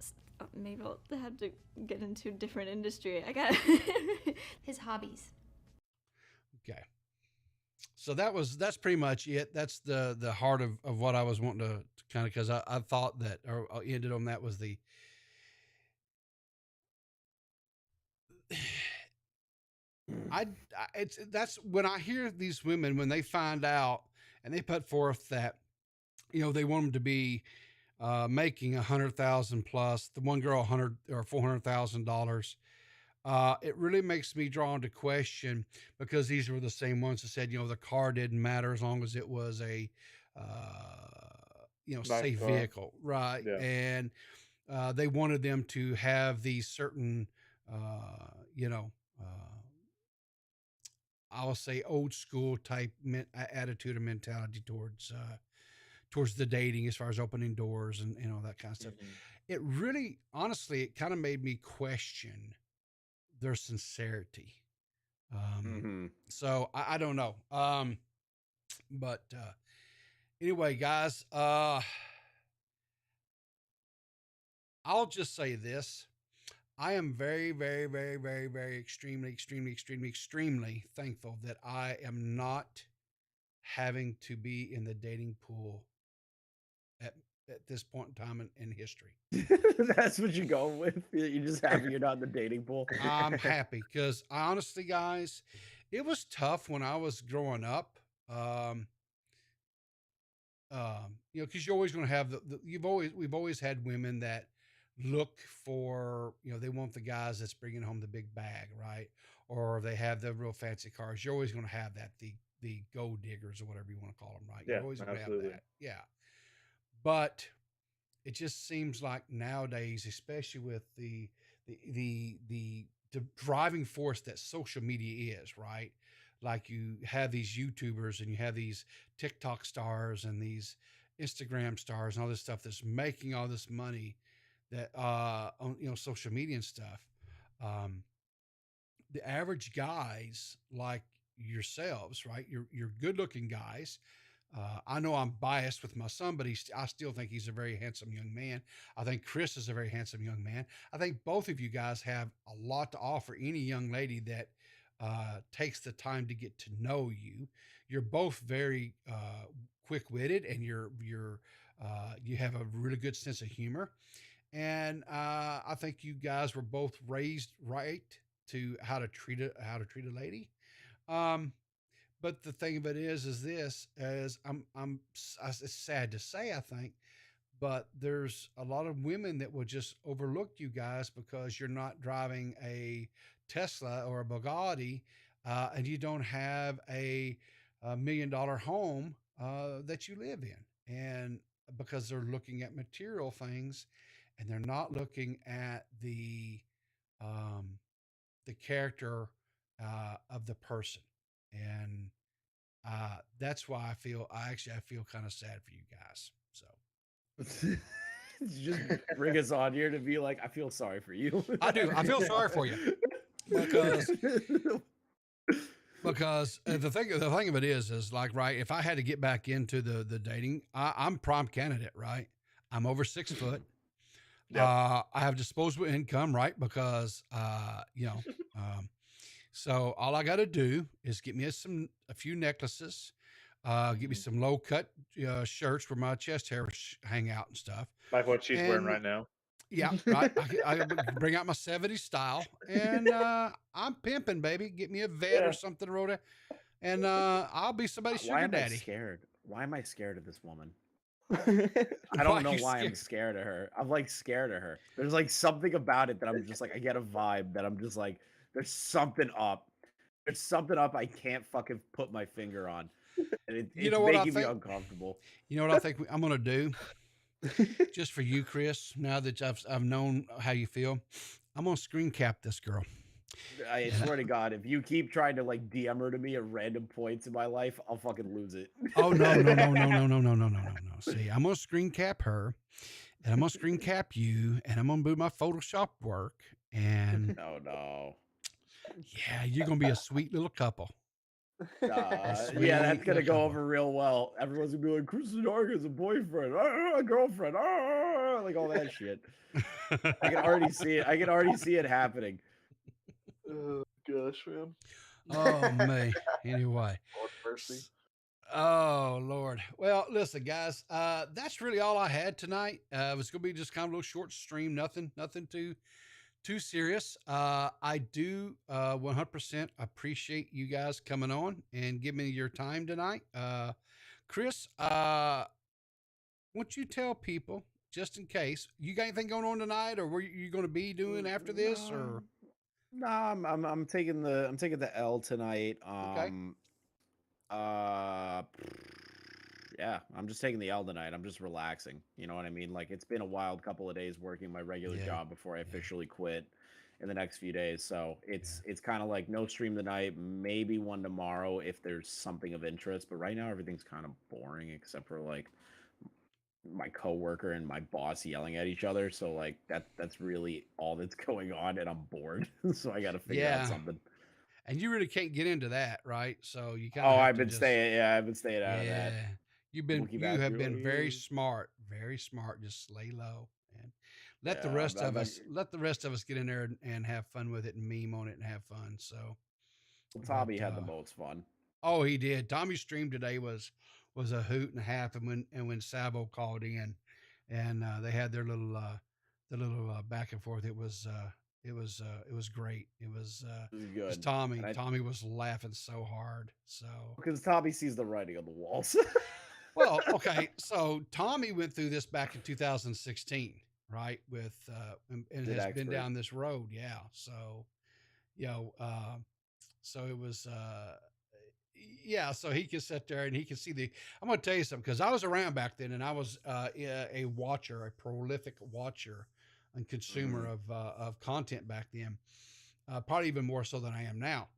L: Maybe I'll have to get into a different industry. I got
E: his hobbies.
B: Okay. So that's pretty much it. That's the heart of what I was wanting to kind of, because I thought that, or I ended on that was the that's when I hear these women, when they find out and they put forth that, they want them to be making 100,000 plus, the one girl 100 or $400,000. It really makes me draw into question, because these were the same ones that said, the car didn't matter as long as it was a,
D: Nice
B: safe
D: car.
B: vehicle. Right.
D: Yeah.
B: And they wanted them to have these certain, I'll say old school type attitude and mentality towards the dating, as far as opening doors and all that kind of stuff. It really, honestly, it kind of made me question their sincerity. So I don't know. But anyway, guys, I'll just say this. I am very, very, very, very, very extremely thankful that I am not having to be in the dating pool at this point in time in history.
C: That's what you're going with? You're just happy you're not in the dating pool?
B: I'm happy, because honestly, guys, it was tough when I was growing up. Because you're always going to have we've always had women that look for, they want the guys that's bringing home the big bag, right? Or they have the real fancy cars. You're always going to have that, the gold diggers or whatever you want to call them, right?
D: Yeah,
B: You're always going to have
D: absolutely.
B: that. Yeah. But it just seems like nowadays, especially with the driving force that social media is, right? Like you have these YouTubers and you have these TikTok stars and these Instagram stars and all this stuff that's making all this money that on social media and stuff. The average guys like yourselves, right? You're good looking guys. I know I'm biased with my son, but I still think he's a very handsome young man. I think Chris is a very handsome young man. I think both of you guys have a lot to offer any young lady that takes the time to get to know you. You're both very quick-witted, and you have a really good sense of humor. And I think you guys were both raised right to how to treat a lady. But the thing of it is this, as it's sad to say, I think, but there's a lot of women that will just overlook you guys because you're not driving a Tesla or a Bugatti, and you don't have a $1 million home that you live in, and because they're looking at material things, and they're not looking at the character of the person. And that's why I feel kind of sad for you guys. So
C: just bring us on here to be like, I feel sorry for you.
B: I do. I feel sorry for you because the thing of it is like, right, if I had to get back into the dating, I'm prime candidate, right? I'm over 6 foot. Yep. I have disposable income, right? Because so all I got to do is get me a few necklaces, get me some low cut shirts where my chest hair hang out and stuff.
D: Like what she's wearing right now.
B: Yeah, right. I bring out my 70s style, and I'm pimping, baby. Get me a vet or something, Rhoda, and I'll be somebody's sugar daddy.
C: Scared? Why am I scared of this woman? I don't know why I'm scared of her. I'm like scared of her. There's like something about it that I'm just like, I get a vibe that I'm just like, there's something up. There's something up I can't fucking put my finger on. And it's making me uncomfortable.
B: You know what I think I'm going to do? Just for you, Chris, now that I've known how you feel, I'm going to screen cap this girl.
C: I swear to God, if you keep trying to like DM her to me at random points in my life, I'll fucking lose it.
B: Oh, no. See, I'm going to screen cap her, and I'm going to screen cap you, and I'm going to do my Photoshop work. And
C: no.
B: Yeah, you're going to be a sweet little couple.
C: Yeah, that's gonna go over real well. Everyone's gonna be like, Kristen Dark has a boyfriend, a girlfriend, like all that shit. I can already see it. I can already see it happening.
D: Oh gosh, man.
B: Oh me. Anyway.
D: Lord mercy.
B: Oh Lord. Well, listen, guys. That's really all I had tonight. It was gonna be just kind of a little short stream. Nothing too serious. I do 100% appreciate you guys coming on and giving me your time tonight. Chris, won't you tell people, just in case, you got anything going on tonight, or what you going to be doing after this, or?
C: No, I'm taking the L tonight.
B: Okay.
C: Yeah, I'm just taking the L tonight. I'm just relaxing. You know what I mean? Like, it's been a wild couple of days working my regular job before I officially quit in the next few days. So it's kind of like no stream tonight, maybe one tomorrow if there's something of interest. But right now everything's kind of boring except for like my coworker and my boss yelling at each other. So like that's really all that's going on, and I'm bored. So I got to figure out something.
B: And you really can't get into that, right? So you kind
C: of.
B: Oh,
C: I've been staying out of that.
B: You have been very smart, very smart. Just lay low and let the rest of us get in there and have fun with it and meme on it and have fun. So
C: Tommy had the most fun.
B: Oh, he did. Tommy's stream today was a hoot and a half, and when Sabo called in, and they had their little back and forth, it was great. It was good. Tommy was laughing so hard. So
C: because Tommy sees the writing on the walls.
B: Well, okay, so Tommy went through this back in 2016, right? With and has been down this road, yeah. So, so it was. So he can sit there and he can see I'm going to tell you something, because I was around back then, and I was a watcher, a prolific watcher and consumer of content back then, probably even more so than I am now.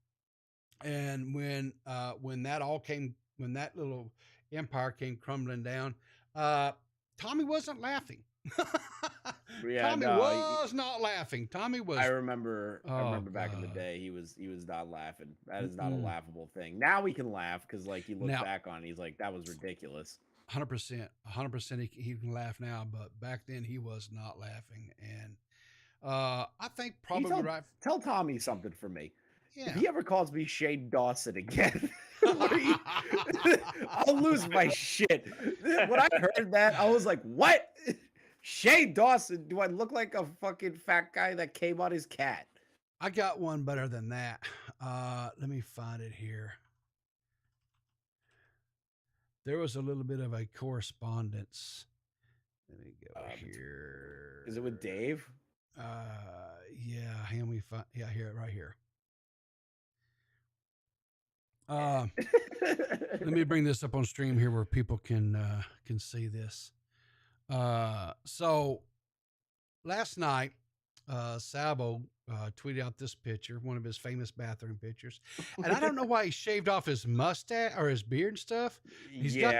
B: And when that little empire came crumbling down, Tommy wasn't laughing. Tommy was not laughing. Tommy was.
C: I remember back in the day, he was not laughing. That is not a laughable thing. Now we can laugh because like he looks back on it, he's like, that was ridiculous.
B: 100%. He can laugh now, but back then he was not laughing. And I think probably
C: tell Tommy something for me.
B: Yeah.
C: If he ever calls me Shane Dawson again, I'll lose my shit. When I heard that, I was like, what? Shane Dawson? Do I look like a fucking fat guy that came on his cat?
B: I got one better than that. Let me find it here. There was a little bit of a correspondence. Let me go here.
C: Is it with Dave?
B: Yeah. Here, right here. Let me bring this up on stream here where people can see this. So last night, Sabo tweeted out this picture, one of his famous bathroom pictures, and I don't know why he shaved off his mustache or his beard and stuff. He's got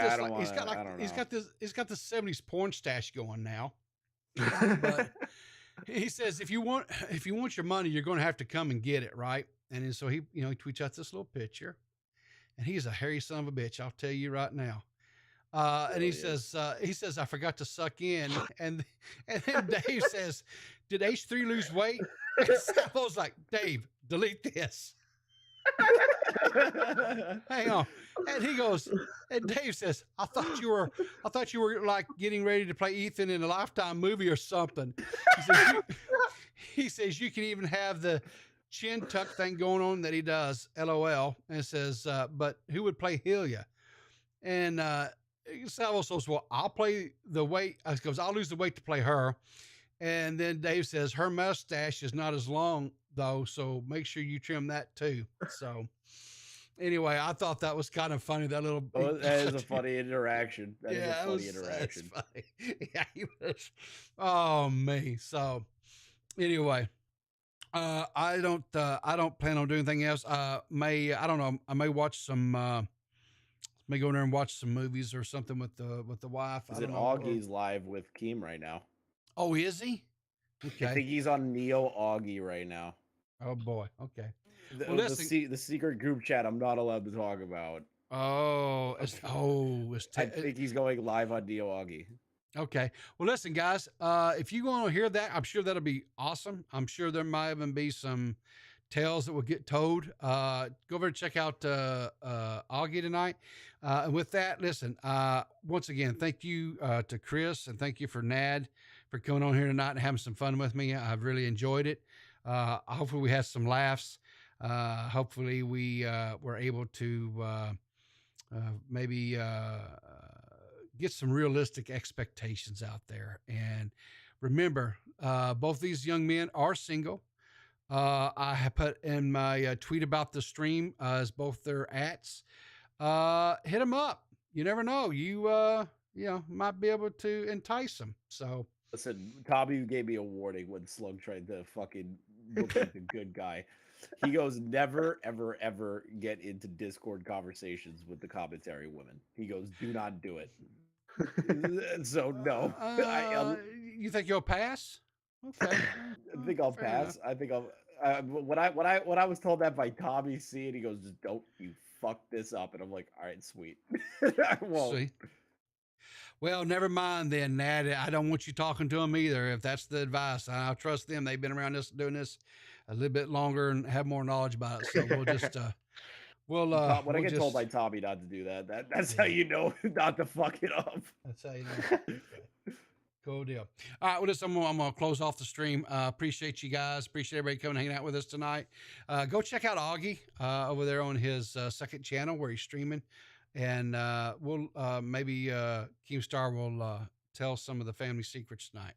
B: this 70s porn stash going now. But he says if you want your money, you're going to have to come and get it, right? And then so he tweets out this little picture, and he's a hairy son of a bitch. I'll tell you right now. And he says, I forgot to suck in. And then Dave says, did H3 lose weight? And Sabo's like, Dave, delete this. Hang on. And he goes, and Dave says, I thought you were like getting ready to play Ethan in a Lifetime movie or something. He says, you can even have the chin tuck thing going on that he does, LOL. And it says, but who would play Hilya? And Sabo says, well, I'll play the weight. I goes, I'll lose the weight to play her. And then Dave says, her mustache is not as long though, so make sure you trim that too. So anyway, I thought that was kind of funny. That little
C: that is a funny interaction. That is a funny interaction.
B: Funny. Yeah, he was. Oh me. So anyway, I don't plan on doing anything else. I may watch some. May go in there and watch some movies or something with the wife.
C: Is it Augie's live with Keem right now?
B: Oh, is he? Okay.
C: I think he's on Neo Augie right now.
B: Oh boy. Okay. Well, listen.
C: The secret group chat I'm not allowed to talk about.
B: I
C: think he's going live on Neo Augie.
B: Okay. Well, listen, guys. If you want to hear that, I'm sure that'll be awesome. I'm sure there might even be some tales that will get told. Go over and check out Augie tonight. And with that, listen. Once again, thank you to Chris and thank you for Nad for coming on here tonight and having some fun with me. I've really enjoyed it. Hopefully, we had some laughs. Hopefully, we were able to maybe get some realistic expectations out there. And remember, both these young men are single. I have put in my tweet about the stream as both their ats. Hit them up. You never know. You might be able to entice them. So
C: listen, Tommy gave me a warning when Slug tried to fucking look like the good guy. He goes, never, ever, ever get into Discord conversations with the commentary women. He goes, do not do it. So no.
B: You think you'll pass? Okay.
C: I think I'll pass. Enough. I think I'll. When I was told that by Tommy C, and he goes, just don't you fuck this up, and I'm like, all right, sweet. I won't. See?
B: Well, never mind then, Nat. I don't want you talking to them either. If that's the advice, I'll trust them. They've been around doing this a little bit longer and have more knowledge about it. So we'll just when
C: I get told by Tommy not to do that's how you know not to fuck it up.
B: That's how you know. Okay. Cool deal. All right, well, listen, I'm gonna close off the stream. Appreciate you guys. Appreciate everybody coming and hanging out with us tonight. Go check out Augie over there on his second channel where he's streaming, and we'll maybe Keemstar will tell some of the family secrets tonight.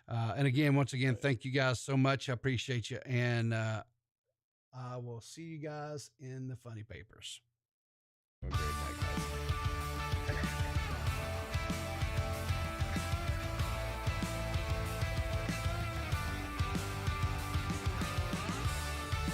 B: And again, once again, thank you guys so much. I appreciate you, and I will see you guys in the funny papers.
C: Okay,